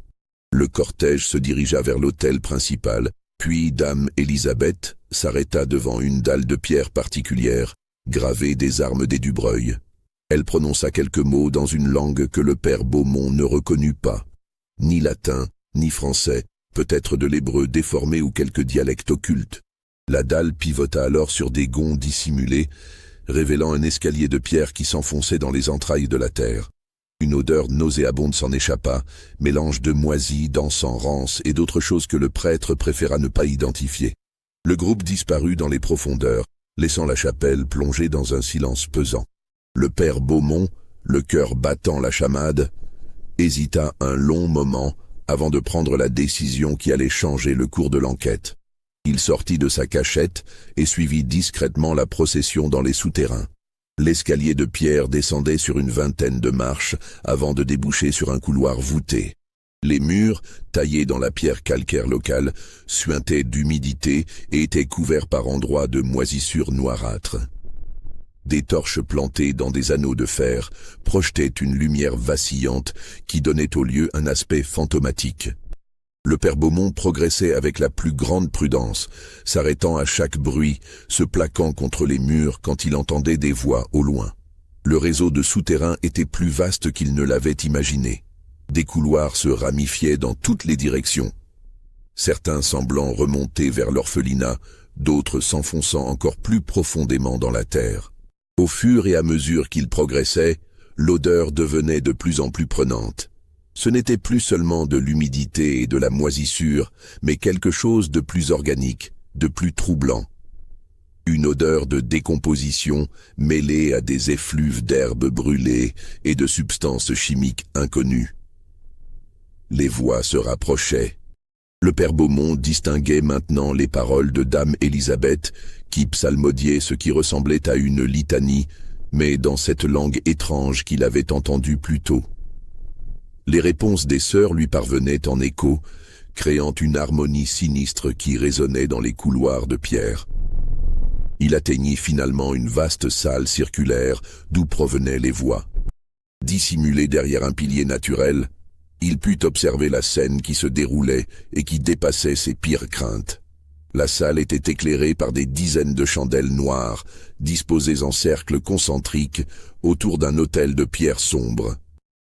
Le cortège se dirigea vers l'autel principal, puis dame Élisabeth s'arrêta devant une dalle de pierre particulière, gravée des armes des Dubreuil. Elle prononça quelques mots dans une langue que le père Beaumont ne reconnut pas. Ni latin, ni français, peut-être de l'hébreu déformé ou quelque dialecte occulte. La dalle pivota alors sur des gonds dissimulés, révélant un escalier de pierre qui s'enfonçait dans les entrailles de la terre. Une odeur nauséabonde s'en échappa, mélange de moisis, d'encens rance et d'autres choses que le prêtre préféra ne pas identifier. Le groupe disparut dans les profondeurs, laissant la chapelle plongée dans un silence pesant. Le père Beaumont, le cœur battant la chamade, hésita un long moment avant de prendre la décision qui allait changer le cours de l'enquête. Il sortit de sa cachette et suivit discrètement la procession dans les souterrains. L'escalier de pierre descendait sur une vingtaine de marches avant de déboucher sur un couloir voûté. Les murs, taillés dans la pierre calcaire locale, suintaient d'humidité et étaient couverts par endroits de moisissures noirâtres. Des torches plantées dans des anneaux de fer projetaient une lumière vacillante qui donnait au lieu un aspect fantomatique. Le père Beaumont progressait avec la plus grande prudence, s'arrêtant à chaque bruit, se plaquant contre les murs quand il entendait des voix au loin. Le réseau de souterrains était plus vaste qu'il ne l'avait imaginé. Des couloirs se ramifiaient dans toutes les directions, certains semblant remonter vers l'orphelinat, d'autres s'enfonçant encore plus profondément dans la terre. Au fur et à mesure qu'il progressait, l'odeur devenait de plus en plus prenante. Ce n'était plus seulement de l'humidité et de la moisissure, mais quelque chose de plus organique, de plus troublant. Une odeur de décomposition mêlée à des effluves d'herbes brûlées et de substances chimiques inconnues. Les voix se rapprochaient. Le père Beaumont distinguait maintenant les paroles de dame Élisabeth, qui psalmodiait ce qui ressemblait à une litanie, mais dans cette langue étrange qu'il avait entendue plus tôt. Les réponses des sœurs lui parvenaient en écho, créant une harmonie sinistre qui résonnait dans les couloirs de pierre. Il atteignit finalement une vaste salle circulaire d'où provenaient les voix. Dissimulé derrière un pilier naturel, il put observer la scène qui se déroulait et qui dépassait ses pires craintes. La salle était éclairée par des dizaines de chandelles noires, disposées en cercles concentriques autour d'un autel de pierre sombre.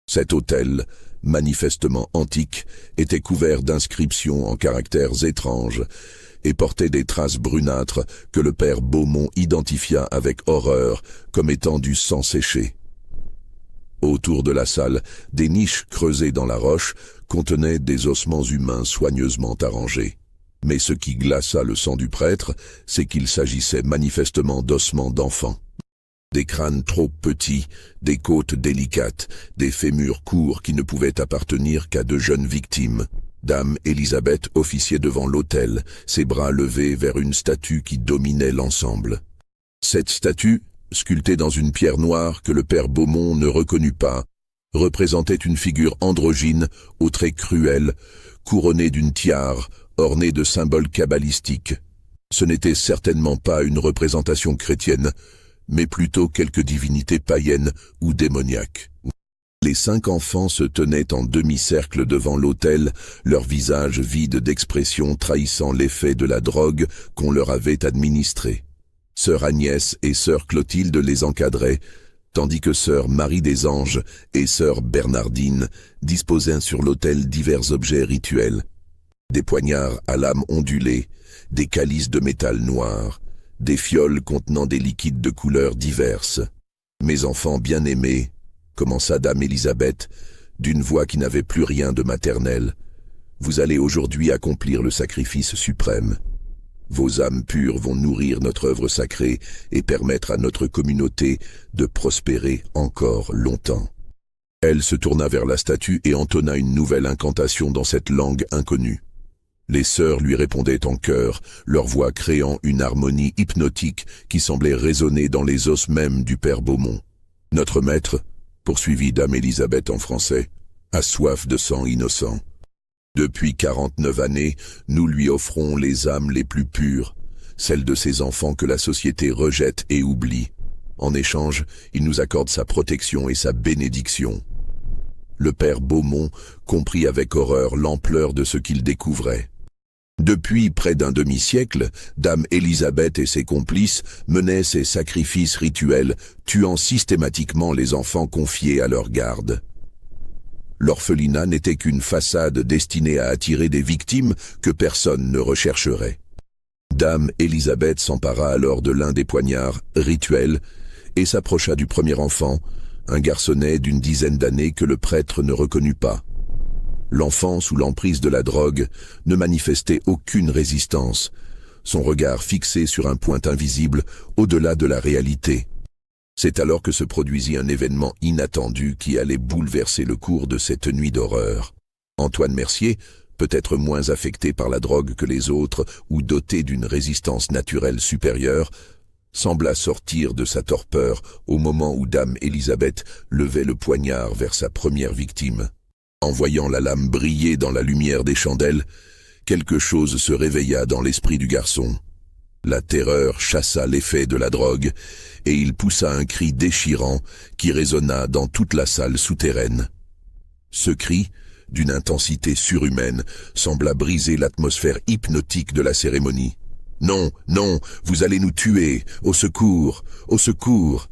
Cet autel, manifestement antique, était couvert d'inscriptions en caractères étranges et portait des traces brunâtres que le père Beaumont identifia avec horreur comme étant du sang séché. Autour de la salle, des niches creusées dans la roche contenaient des ossements humains soigneusement arrangés. Mais ce qui glaça le sang du prêtre, c'est qu'il s'agissait manifestement d'ossements d'enfants. Des crânes trop petits, des côtes délicates, des fémurs courts qui ne pouvaient appartenir qu'à de jeunes victimes. Dame Élisabeth officiait devant l'autel, ses bras levés vers une statue qui dominait l'ensemble. Cette statue, sculptée dans une pierre noire que le père Beaumont ne reconnut pas, représentait une figure androgyne aux traits cruels, couronnée d'une tiare, ornée de symboles kabbalistiques. Ce n'était certainement pas une représentation chrétienne, mais plutôt quelque divinité païenne ou démoniaque. Les 5 enfants se tenaient en demi-cercle devant l'autel, leurs visages vides d'expression trahissant l'effet de la drogue qu'on leur avait administrée. Sœur Agnès et sœur Clotilde les encadraient, tandis que sœur Marie des Anges et sœur Bernardine disposaient sur l'autel divers objets rituels. Des poignards à lame ondulée, des calices de métal noir, des fioles contenant des liquides de couleurs diverses. « Mes enfants bien-aimés », commença dame Élisabeth, d'une voix qui n'avait plus rien de maternel, « vous allez aujourd'hui accomplir le sacrifice suprême. Vos âmes pures vont nourrir notre œuvre sacrée et permettre à notre communauté de prospérer encore longtemps. » Elle se tourna vers la statue et entonna une nouvelle incantation dans cette langue inconnue. Les sœurs lui répondaient en chœur, leur voix créant une harmonie hypnotique qui semblait résonner dans les os mêmes du père Beaumont. « Notre maître, » poursuivit dame Élisabeth en français, « a soif de sang innocent. Depuis 49 années, nous lui offrons les âmes les plus pures, celles de ses enfants que la société rejette et oublie. En échange, il nous accorde sa protection et sa bénédiction. » Le père Beaumont comprit avec horreur l'ampleur de ce qu'il découvrait. Depuis près d'un demi-siècle, Dame Élisabeth et ses complices menaient ces sacrifices rituels, tuant systématiquement les enfants confiés à leur garde. L'orphelinat n'était qu'une façade destinée à attirer des victimes que personne ne rechercherait. Dame Élisabeth s'empara alors de l'un des poignards rituels et s'approcha du premier enfant, un garçonnet d'une dizaine d'années que le prêtre ne reconnut pas. L'enfant, sous l'emprise de la drogue, ne manifestait aucune résistance, son regard fixé sur un point invisible au-delà de la réalité. C'est alors que se produisit un événement inattendu qui allait bouleverser le cours de cette nuit d'horreur. Antoine Mercier, peut-être moins affecté par la drogue que les autres ou doté d'une résistance naturelle supérieure, sembla sortir de sa torpeur au moment où Dame Élisabeth levait le poignard vers sa première victime. En voyant la lame briller dans la lumière des chandelles, quelque chose se réveilla dans l'esprit du garçon. La terreur chassa l'effet de la drogue, et il poussa un cri déchirant qui résonna dans toute la salle souterraine. Ce cri, d'une intensité surhumaine, sembla briser l'atmosphère hypnotique de la cérémonie. « Non, non, vous allez nous tuer! Au secours! Au secours !»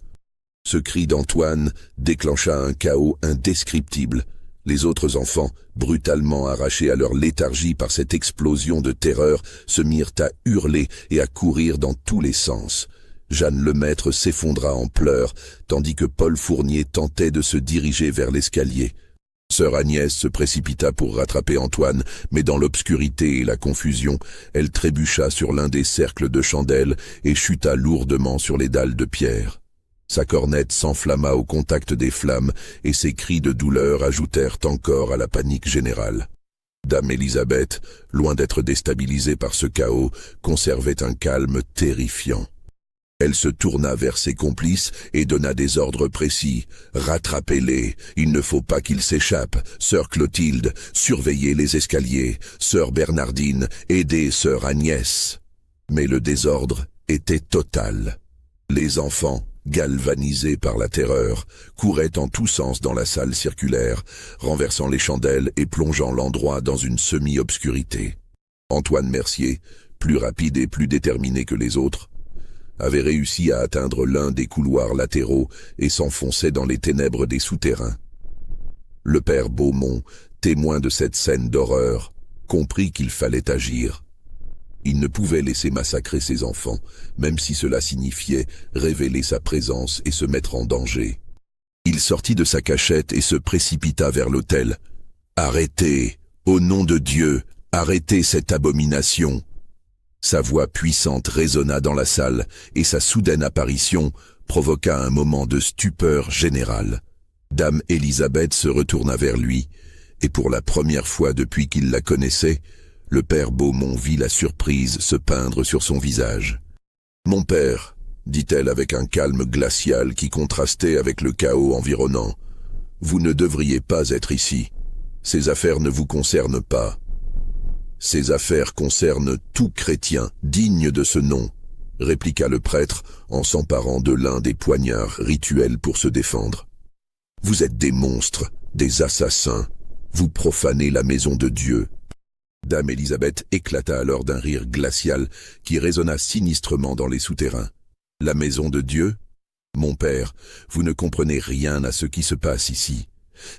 Ce cri d'Antoine déclencha un chaos indescriptible. Les autres enfants, brutalement arrachés à leur léthargie par cette explosion de terreur, se mirent à hurler et à courir dans tous les sens. Jeanne Lemaître s'effondra en pleurs, tandis que Paul Fournier tentait de se diriger vers l'escalier. Sœur Agnès se précipita pour rattraper Antoine, mais dans l'obscurité et la confusion, elle trébucha sur l'un des cercles de chandelles et chuta lourdement sur les dalles de pierre. Sa cornette s'enflamma au contact des flammes et ses cris de douleur ajoutèrent encore à la panique générale. Dame Élisabeth, loin d'être déstabilisée par ce chaos, conservait un calme terrifiant. Elle se tourna vers ses complices et donna des ordres précis. « Rattrapez-les, il ne faut pas qu'ils s'échappent. Sœur Clotilde, surveillez les escaliers. Sœur Bernardine, aidez sœur Agnès. » Mais le désordre était total. Les enfants, galvanisés par la terreur, couraient en tous sens dans la salle circulaire, renversant les chandelles et plongeant l'endroit dans une semi-obscurité. Antoine Mercier, plus rapide et plus déterminé que les autres, avait réussi à atteindre l'un des couloirs latéraux et s'enfonçait dans les ténèbres des souterrains. Le père Beaumont, témoin de cette scène d'horreur, comprit qu'il fallait agir. Il ne pouvait laisser massacrer ses enfants, même si cela signifiait révéler sa présence et se mettre en danger. Il sortit de sa cachette et se précipita vers l'autel. « Arrêtez, au nom de Dieu, arrêtez cette abomination !» Sa voix puissante résonna dans la salle et sa soudaine apparition provoqua un moment de stupeur générale. Dame Élisabeth se retourna vers lui, et pour la première fois depuis qu'il la connaissait, le père Beaumont vit la surprise se peindre sur son visage. « Mon père, » dit-elle avec un calme glacial qui contrastait avec le chaos environnant, « vous ne devriez pas être ici. Ces affaires ne vous concernent pas. Ces affaires concernent tout chrétien digne de ce nom, » répliqua le prêtre en s'emparant de l'un des poignards rituels pour se défendre. « Vous êtes des monstres, des assassins. Vous profanez la maison de Dieu. » Dame Élisabeth éclata alors d'un rire glacial qui résonna sinistrement dans les souterrains. « La maison de Dieu ? Mon père, vous ne comprenez rien à ce qui se passe ici.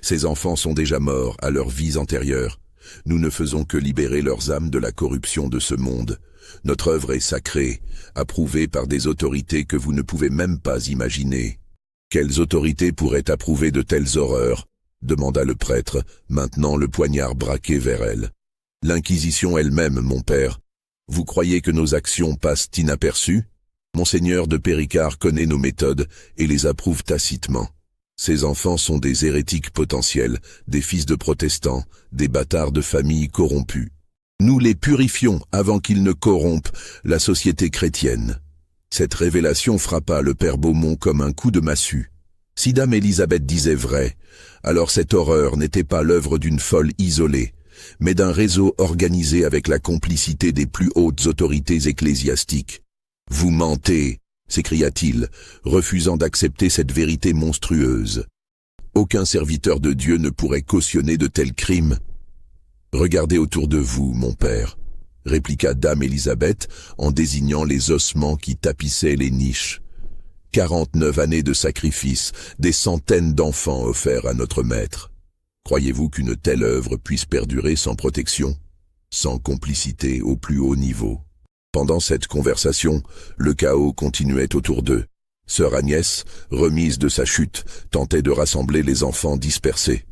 Ces enfants sont déjà morts à leurs vies antérieures. Nous ne faisons que libérer leurs âmes de la corruption de ce monde. Notre œuvre est sacrée, approuvée par des autorités que vous ne pouvez même pas imaginer. » « Quelles autorités pourraient approuver de telles horreurs ?» demanda le prêtre, maintenant le poignard braqué vers elle. « L'Inquisition elle-même, mon père. Vous croyez que nos actions passent inaperçues ? Monseigneur de Péricard connaît nos méthodes et les approuve tacitement. Ces enfants sont des hérétiques potentiels, des fils de protestants, des bâtards de famille corrompus. Nous les purifions avant qu'ils ne corrompent la société chrétienne. » Cette révélation frappa le père Beaumont comme un coup de massue. Si Dame Élisabeth disait vrai, alors cette horreur n'était pas l'œuvre d'une folle isolée, mais d'un réseau organisé avec la complicité des plus hautes autorités ecclésiastiques. « Vous mentez !» s'écria-t-il, refusant d'accepter cette vérité monstrueuse. « Aucun serviteur de Dieu ne pourrait cautionner de tels crimes. Regardez autour de vous, mon père. répliqua dame Élisabeth en désignant les ossements qui tapissaient les niches. 49 années de sacrifice, des centaines d'enfants offerts à notre maître. Croyez-vous qu'une telle œuvre puisse perdurer sans protection, sans complicité au plus haut niveau? Pendant cette conversation, le chaos continuait autour d'eux. Sœur Agnès, remise de sa chute, tentait de rassembler les enfants dispersés.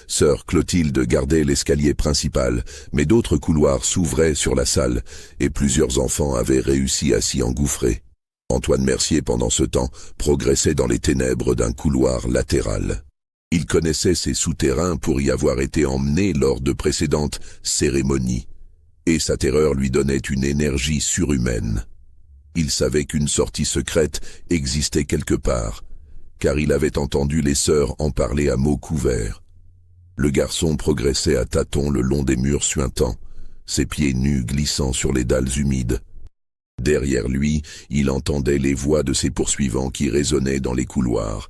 Sœur Clotilde gardait l'escalier principal, mais d'autres couloirs s'ouvraient sur la salle, et plusieurs enfants avaient réussi à s'y engouffrer. Antoine Mercier, pendant ce temps, progressait dans les ténèbres d'un couloir latéral. Il connaissait ces souterrains pour y avoir été emmené lors de précédentes cérémonies, et sa terreur lui donnait une énergie surhumaine. Il savait qu'une sortie secrète existait quelque part, car il avait entendu les sœurs en parler à mots couverts. Le garçon progressait à tâtons le long des murs suintants, ses pieds nus glissant sur les dalles humides. Derrière lui, il entendait les voix de ses poursuivants qui résonnaient dans les couloirs,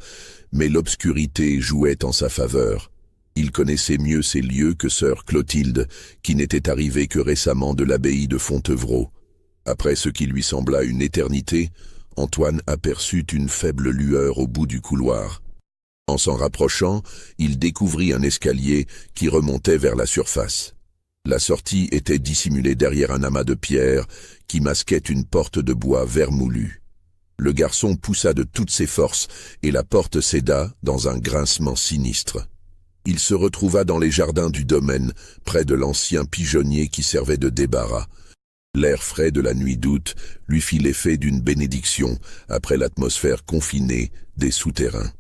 mais l'obscurité jouait en sa faveur. Il connaissait mieux ces lieux que sœur Clotilde, qui n'était arrivée que récemment de l'abbaye de Fontevraud. Après ce qui lui sembla une éternité, Antoine aperçut une faible lueur au bout du couloir. En s'en rapprochant, il découvrit un escalier qui remontait vers la surface. La sortie était dissimulée derrière un amas de pierres qui masquait une porte de bois vermoulu. Le garçon poussa de toutes ses forces et la porte céda dans un grincement sinistre. Il se retrouva dans les jardins du domaine, près de l'ancien pigeonnier qui servait de débarras. L'air frais de la nuit d'août lui fit l'effet d'une bénédiction après l'atmosphère confinée des souterrains.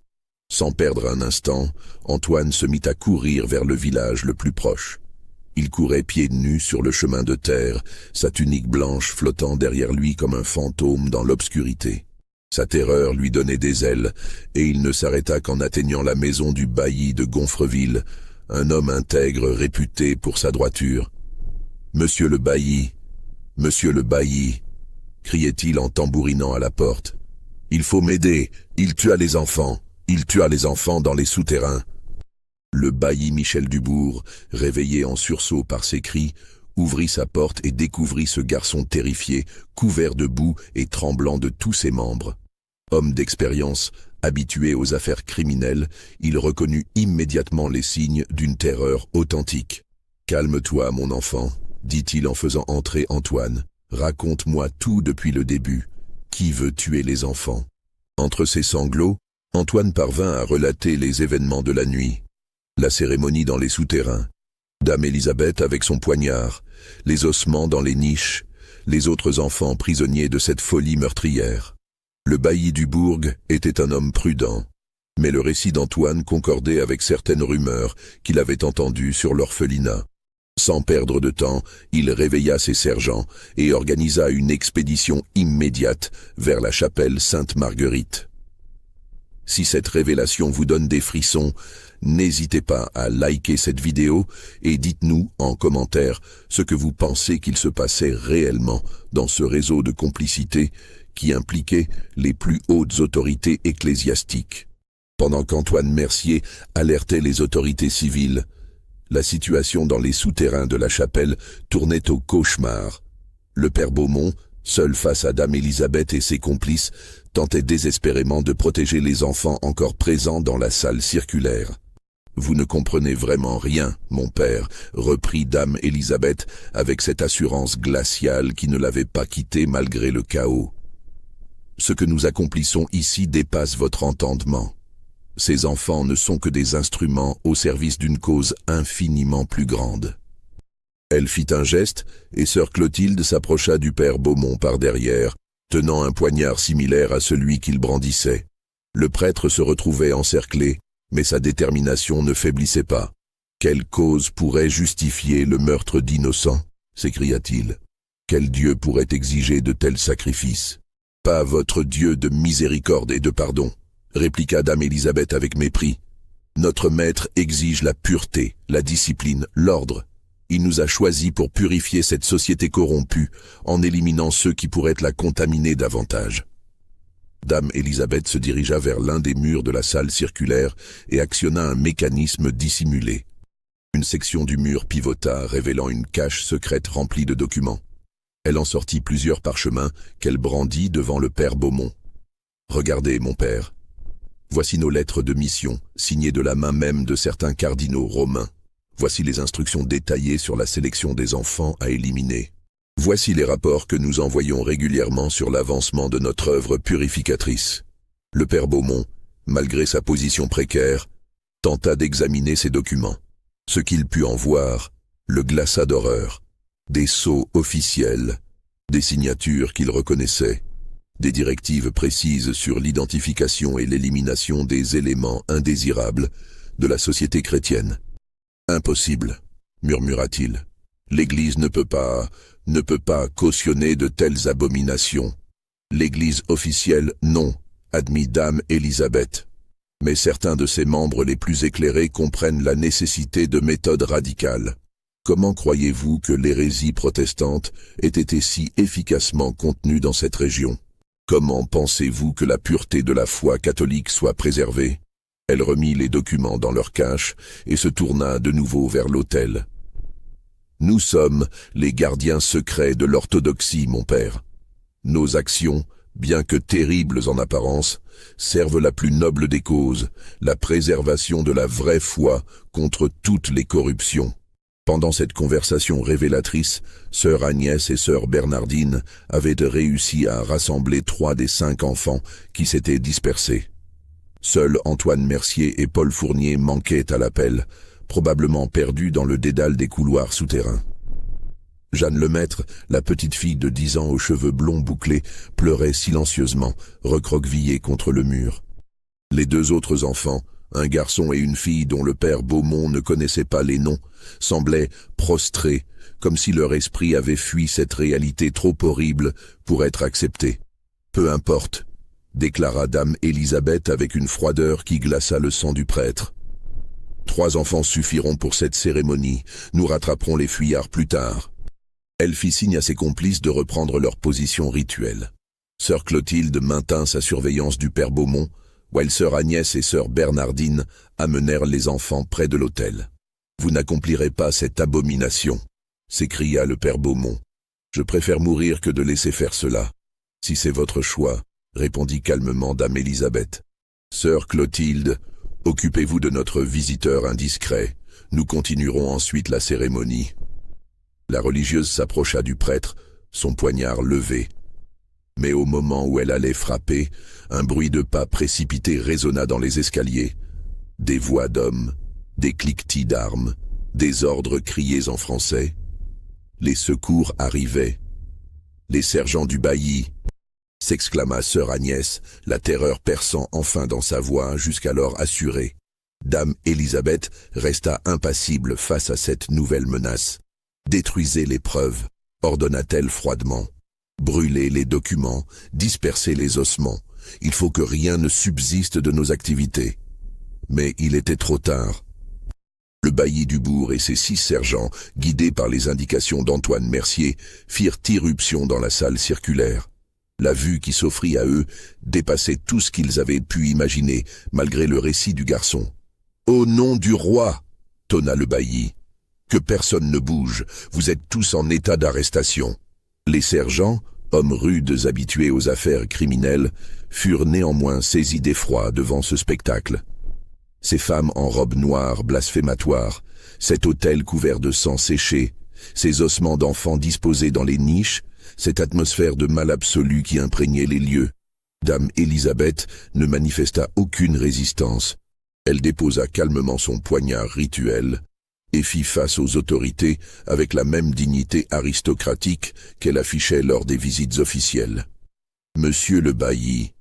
Sans perdre un instant, Antoine se mit à courir vers le village le plus proche. Il courait pieds nus sur le chemin de terre, sa tunique blanche flottant derrière lui comme un fantôme dans l'obscurité. Sa terreur lui donnait des ailes, et il ne s'arrêta qu'en atteignant la maison du bailli de Gonfreville, un homme intègre réputé pour sa droiture. « Monsieur le bailli, monsieur le bailli !» criait-il en tambourinant à la porte. « Il faut m'aider, il tua les enfants, il tua les enfants dans les souterrains. » Le bailli Michel Dubourg, réveillé en sursaut par ces cris, ouvrit sa porte et découvrit ce garçon terrifié, couvert de boue et tremblant de tous ses membres. Homme d'expérience, habitué aux affaires criminelles, il reconnut immédiatement les signes d'une terreur authentique. « Calme-toi, mon enfant, » dit-il en faisant entrer Antoine. « Raconte-moi tout depuis le début. Qui veut tuer les enfants ?» Entre ses sanglots, Antoine parvint à relater les événements de la nuit. La cérémonie dans les souterrains, dame Élisabeth avec son poignard, les ossements dans les niches, les autres enfants prisonniers de cette folie meurtrière. Le bailli du bourg était un homme prudent, mais le récit d'Antoine concordait avec certaines rumeurs qu'il avait entendues sur l'orphelinat. Sans perdre de temps, il réveilla ses sergents et organisa une expédition immédiate vers la chapelle Sainte-Marguerite. Si cette révélation vous donne des frissons, n'hésitez pas à liker cette vidéo et dites-nous en commentaire ce que vous pensez qu'il se passait réellement dans ce réseau de complicité qui impliquait les plus hautes autorités ecclésiastiques. Pendant qu'Antoine Mercier alertait les autorités civiles, la situation dans les souterrains de la chapelle tournait au cauchemar. Le père Beaumont, seul face à dame Élisabeth et ses complices, tentait désespérément de protéger les enfants encore présents dans la salle circulaire. « Vous ne comprenez vraiment rien, mon père, » reprit dame Élisabeth avec cette assurance glaciale qui ne l'avait pas quitté malgré le chaos. « Ce que nous accomplissons ici dépasse votre entendement. Ces enfants ne sont que des instruments au service d'une cause infiniment plus grande. » Elle fit un geste, et sœur Clotilde s'approcha du père Beaumont par derrière, tenant un poignard similaire à celui qu'il brandissait. Le prêtre se retrouvait encerclé, mais sa détermination ne faiblissait pas. « Quelle cause pourrait justifier le meurtre d'innocents » s'écria-t-il. « Quel Dieu pourrait exiger de tels sacrifices ?»« Pas votre Dieu de miséricorde et de pardon » répliqua dame Élisabeth avec mépris. « Notre maître exige la pureté, la discipline, l'ordre. Il nous a choisis pour purifier cette société corrompue, en éliminant ceux qui pourraient la contaminer davantage. » Dame Élisabeth se dirigea vers l'un des murs de la salle circulaire et actionna un mécanisme dissimulé. Une section du mur pivota, révélant une cache secrète remplie de documents. Elle en sortit plusieurs parchemins qu'elle brandit devant le père Beaumont. « Regardez, mon père. Voici nos lettres de mission, signées de la main même de certains cardinaux romains. Voici les instructions détaillées sur la sélection des enfants à éliminer. Voici les rapports que nous envoyons régulièrement sur l'avancement de notre œuvre purificatrice. » Le père Beaumont, malgré sa position précaire, tenta d'examiner ces documents. Ce qu'il put en voir le glaça d'horreur. Des sceaux officiels, des signatures qu'il reconnaissait, des directives précises sur l'identification et l'élimination des éléments indésirables de la société chrétienne. « Impossible, murmura-t-il. L'Église ne peut pas cautionner de telles abominations. L'Église officielle, non, admit dame Élisabeth. Mais certains de ses membres les plus éclairés comprennent la nécessité de méthodes radicales. Comment croyez-vous que l'hérésie protestante ait été si efficacement contenue dans cette région? Comment pensez-vous que la pureté de la foi catholique soit préservée? » Elle remit les documents dans leur cache et se tourna de nouveau vers l'autel. « Nous sommes les gardiens secrets de l'orthodoxie, mon père. Nos actions, bien que terribles en apparence, servent la plus noble des causes, la préservation de la vraie foi contre toutes les corruptions. » Pendant cette conversation révélatrice, sœur Agnès et sœur Bernardine avaient réussi à rassembler 3 des 5 enfants qui s'étaient dispersés. Seuls Antoine Mercier et Paul Fournier manquaient à l'appel, probablement perdus dans le dédale des couloirs souterrains. Jeanne Lemaître, la petite fille de 10 ans aux cheveux blonds bouclés, pleurait silencieusement, recroquevillée contre le mur. Les 2 autres enfants, un garçon et une fille dont le père Beaumont ne connaissait pas les noms, semblaient prostrés, comme si leur esprit avait fui cette réalité trop horrible pour être acceptée. « Peu importe, » déclara dame Élisabeth avec une froideur qui glaça le sang du prêtre. « 3 enfants suffiront pour cette cérémonie, nous rattraperons les fuyards plus tard. » Elle fit signe à ses complices de reprendre leur position rituelle. Sœur Clotilde maintint sa surveillance du père Beaumont, while sœur Agnès et sœur Bernardine amenèrent les enfants près de l'autel. « Vous n'accomplirez pas cette abomination, » s'écria le père Beaumont. « Je préfère mourir que de laisser faire cela. Si c'est votre choix, » répondit calmement dame Élisabeth. « Sœur Clotilde, occupez-vous de notre visiteur indiscret. Nous continuerons ensuite la cérémonie. » La religieuse s'approcha du prêtre, son poignard levé. Mais au moment où elle allait frapper, un bruit de pas précipité résonna dans les escaliers. Des voix d'hommes, des cliquetis d'armes, des ordres criés en français. Les secours arrivaient. « Les sergents du bailli !» s'exclama sœur Agnès, la terreur perçant enfin dans sa voix jusqu'alors assurée. Dame Élisabeth resta impassible face à cette nouvelle menace. « Détruisez les preuves !» ordonna-t-elle froidement. « Brûlez les documents, dispersez les ossements. Il faut que rien ne subsiste de nos activités. » Mais il était trop tard. Le bailli du bourg et ses 6 sergents, guidés par les indications d'Antoine Mercier, firent irruption dans la salle circulaire. La vue qui s'offrit à eux dépassait tout ce qu'ils avaient pu imaginer, malgré le récit du garçon. « Au nom du roi !» tonna le bailli. « Que personne ne bouge, vous êtes tous en état d'arrestation. » Les sergents, hommes rudes habitués aux affaires criminelles, furent néanmoins saisis d'effroi devant ce spectacle. Ces femmes en robes noires blasphématoires, cet autel couvert de sang séché, ces ossements d'enfants disposés dans les niches, cette atmosphère de mal absolu qui imprégnait les lieux. Dame Élisabeth ne manifesta aucune résistance. Elle déposa calmement son poignard rituel et fit face aux autorités avec la même dignité aristocratique qu'elle affichait lors des visites officielles. « Monsieur le bailli, »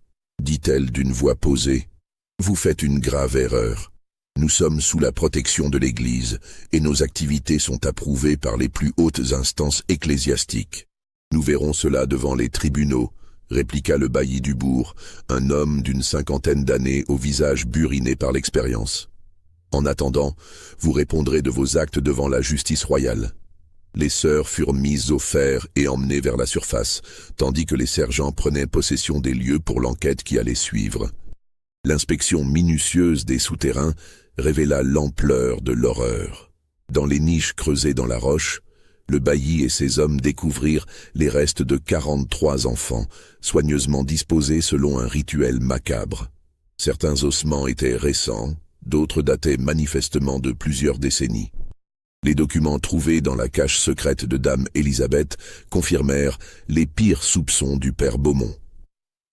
dit-elle d'une voix posée, « vous faites une grave erreur. Nous sommes sous la protection de l'Église et nos activités sont approuvées par les plus hautes instances ecclésiastiques. Nous verrons cela devant les tribunaux, » répliqua le bailli du bourg, un homme d'une 50aine d'années au visage buriné par l'expérience. « En attendant, vous répondrez de vos actes devant la justice royale. » Les sœurs furent mises au fer et emmenées vers la surface, tandis que les sergents prenaient possession des lieux pour l'enquête qui allait suivre. L'inspection minutieuse des souterrains révéla l'ampleur de l'horreur. Dans les niches creusées dans la roche, le bailli et ses hommes découvrirent les restes de 43 enfants, soigneusement disposés selon un rituel macabre. Certains ossements étaient récents, d'autres dataient manifestement de plusieurs décennies. Les documents trouvés dans la cache secrète de Dame Élisabeth confirmèrent les pires soupçons du père Beaumont.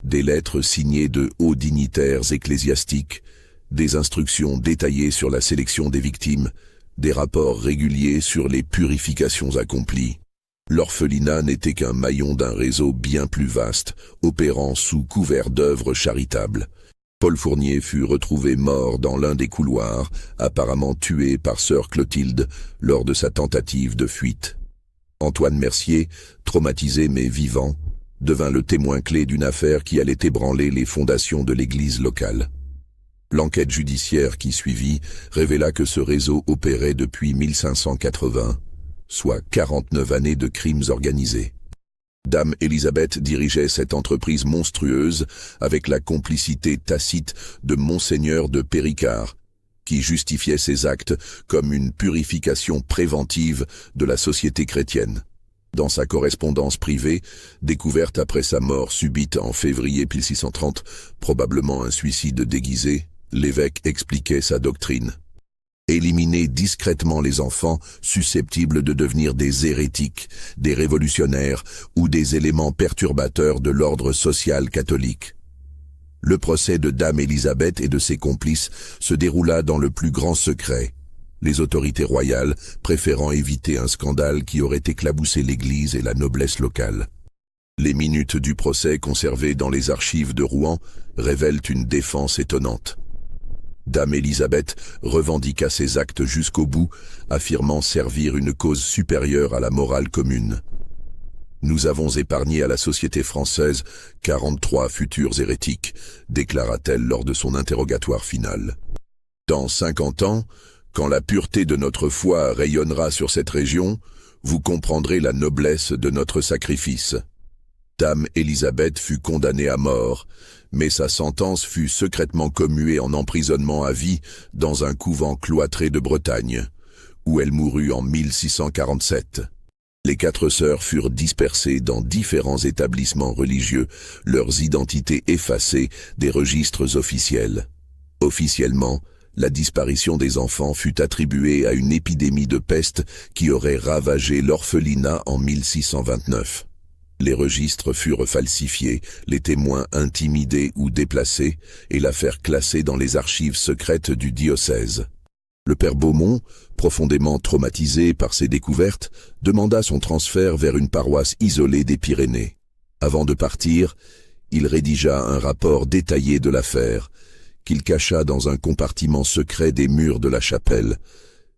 Des lettres signées de hauts dignitaires ecclésiastiques, des instructions détaillées sur la sélection des victimes, des rapports réguliers sur les purifications accomplies. L'orphelinat n'était qu'un maillon d'un réseau bien plus vaste, opérant sous couvert d'œuvres charitables. Paul Fournier fut retrouvé mort dans l'un des couloirs, apparemment tué par sœur Clotilde lors de sa tentative de fuite. Antoine Mercier, traumatisé mais vivant, devint le témoin clé d'une affaire qui allait ébranler les fondations de l'église locale. L'enquête judiciaire qui suivit révéla que ce réseau opérait depuis 1580, soit 49 années de crimes organisés. Dame Élisabeth dirigeait cette entreprise monstrueuse avec la complicité tacite de Monseigneur de Péricard, qui justifiait ses actes comme une purification préventive de la société chrétienne. Dans sa correspondance privée, découverte après sa mort subite en février 1630, probablement un suicide déguisé, l'évêque expliquait sa doctrine. Éliminer discrètement les enfants susceptibles de devenir des hérétiques, des révolutionnaires ou des éléments perturbateurs de l'ordre social catholique. Le procès de Dame Élisabeth et de ses complices se déroula dans le plus grand secret, les autorités royales préférant éviter un scandale qui aurait éclaboussé l'Église et la noblesse locale. Les minutes du procès conservées dans les archives de Rouen révèlent une défense étonnante. Dame Élisabeth revendiqua ses actes jusqu'au bout, affirmant servir une cause supérieure à la morale commune. Nous avons épargné à la société française 43 futurs hérétiques, déclara-t-elle lors de son interrogatoire final. Dans 50 ans, quand la pureté de notre foi rayonnera sur cette région, vous comprendrez la noblesse de notre sacrifice. Dame Élisabeth fut condamnée à mort, mais sa sentence fut secrètement commuée en emprisonnement à vie dans un couvent cloîtré de Bretagne, où elle mourut en 1647. Les 4 sœurs furent dispersées dans différents établissements religieux, leurs identités effacées des registres officiels. Officiellement, la disparition des enfants fut attribuée à une épidémie de peste qui aurait ravagé l'orphelinat en 1629. Les registres furent falsifiés, les témoins intimidés ou déplacés, et l'affaire classée dans les archives secrètes du diocèse. Le père Beaumont, profondément traumatisé par ces découvertes, demanda son transfert vers une paroisse isolée des Pyrénées. Avant de partir, il rédigea un rapport détaillé de l'affaire, qu'il cacha dans un compartiment secret des murs de la chapelle,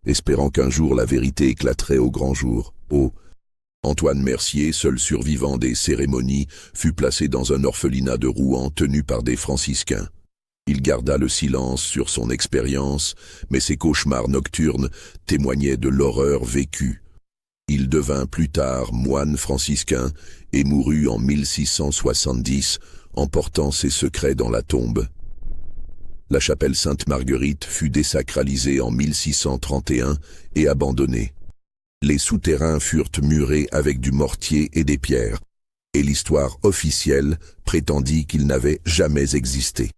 espérant qu'un jour la vérité éclaterait au grand jour. Antoine Mercier, seul survivant des cérémonies, fut placé dans un orphelinat de Rouen tenu par des franciscains. Il garda le silence sur son expérience, mais ses cauchemars nocturnes témoignaient de l'horreur vécue. Il devint plus tard moine franciscain et mourut en 1670, emportant ses secrets dans la tombe. La chapelle Sainte-Marguerite fut désacralisée en 1631 et abandonnée. Les souterrains furent murés avec du mortier et des pierres, et l'histoire officielle prétendit qu'il n'avait jamais existé.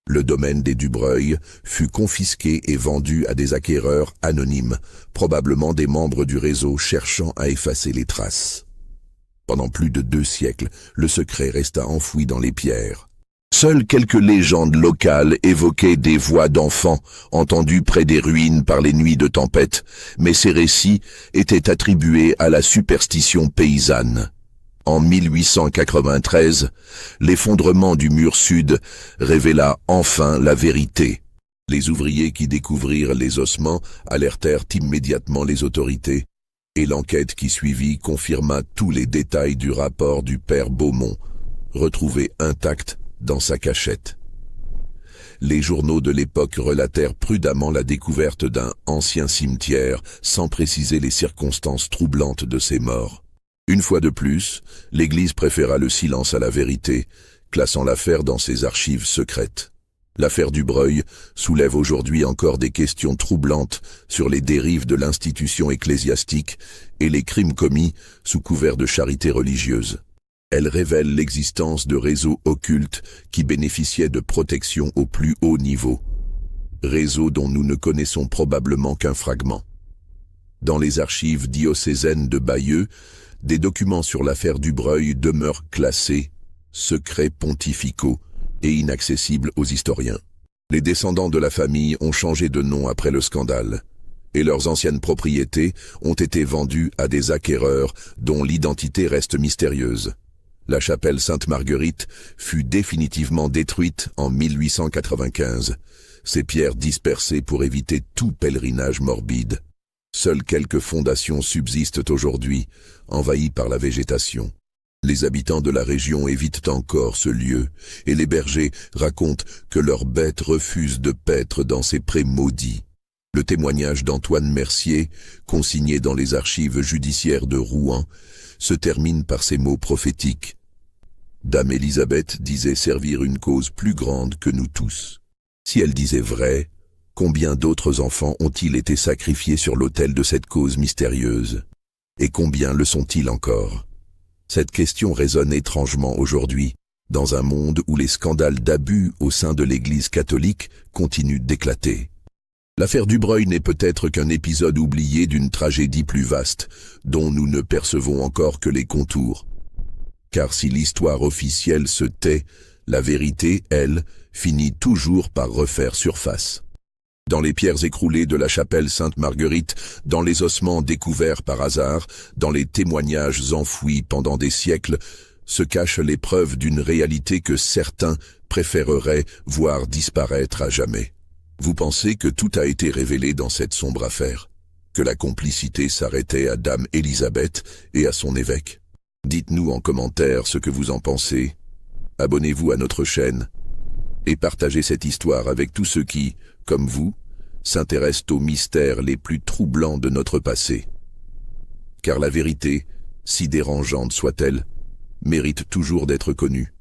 Le domaine des Dubreuil fut confisqué et vendu à des acquéreurs anonymes, probablement des membres du réseau cherchant à effacer les traces. Pendant plus de 2 siècles, le secret resta enfoui dans les pierres. Seules quelques légendes locales évoquaient des voix d'enfants entendues près des ruines par les nuits de tempête, mais ces récits étaient attribués à la superstition paysanne. En 1893, l'effondrement du mur sud révéla enfin la vérité. Les ouvriers qui découvrirent les ossements alertèrent immédiatement les autorités, et l'enquête qui suivit confirma tous les détails du rapport du père Beaumont, retrouvé intact dans sa cachette. Les journaux de l'époque relatèrent prudemment la découverte d'un ancien cimetière, sans préciser les circonstances troublantes de ces morts. Une fois de plus, l'Église préféra le silence à la vérité, classant l'affaire dans ses archives secrètes. L'affaire Dubreuil soulève aujourd'hui encore des questions troublantes sur les dérives de l'institution ecclésiastique et les crimes commis sous couvert de charité religieuse. Elle révèle l'existence de réseaux occultes qui bénéficiaient de protection au plus haut niveau, réseaux dont nous ne connaissons probablement qu'un fragment. Dans les archives diocésaines de Bayeux, des documents sur l'affaire Dubreuil demeurent classés « secrets pontificaux » et inaccessibles aux historiens. Les descendants de la famille ont changé de nom après le scandale, et leurs anciennes propriétés ont été vendues à des acquéreurs dont l'identité reste mystérieuse. La chapelle Sainte-Marguerite fut définitivement détruite en 1895, ses pierres dispersées pour éviter tout pèlerinage morbide. Seules quelques fondations subsistent aujourd'hui, envahies par la végétation. Les habitants de la région évitent encore ce lieu, et les bergers racontent que leurs bêtes refusent de paître dans ces prés maudits. Le témoignage d'Antoine Mercier, consigné dans les archives judiciaires de Rouen, se termine par ces mots prophétiques. Dame Élisabeth disait servir une cause plus grande que nous tous. Si elle disait vrai, combien d'autres enfants ont-ils été sacrifiés sur l'autel de cette cause mystérieuse? Et combien le sont-ils encore? Cette question résonne étrangement aujourd'hui, dans un monde où les scandales d'abus au sein de l'Église catholique continuent d'éclater. L'affaire Dubreuil n'est peut-être qu'un épisode oublié d'une tragédie plus vaste, dont nous ne percevons encore que les contours. Car si l'histoire officielle se tait, la vérité, elle, finit toujours par refaire surface. Dans les pierres écroulées de la chapelle Sainte-Marguerite, dans les ossements découverts par hasard, dans les témoignages enfouis pendant des siècles, se cachent les preuves d'une réalité que certains préféreraient voir disparaître à jamais. Vous pensez que tout a été révélé dans cette sombre affaire? Que la complicité s'arrêtait à Dame Élisabeth et à son évêque? Dites-nous en commentaire ce que vous en pensez. Abonnez-vous à notre chaîne et partagez cette histoire avec tous ceux qui, comme vous, s'intéressent aux mystères les plus troublants de notre passé. Car la vérité, si dérangeante soit-elle, mérite toujours d'être connue.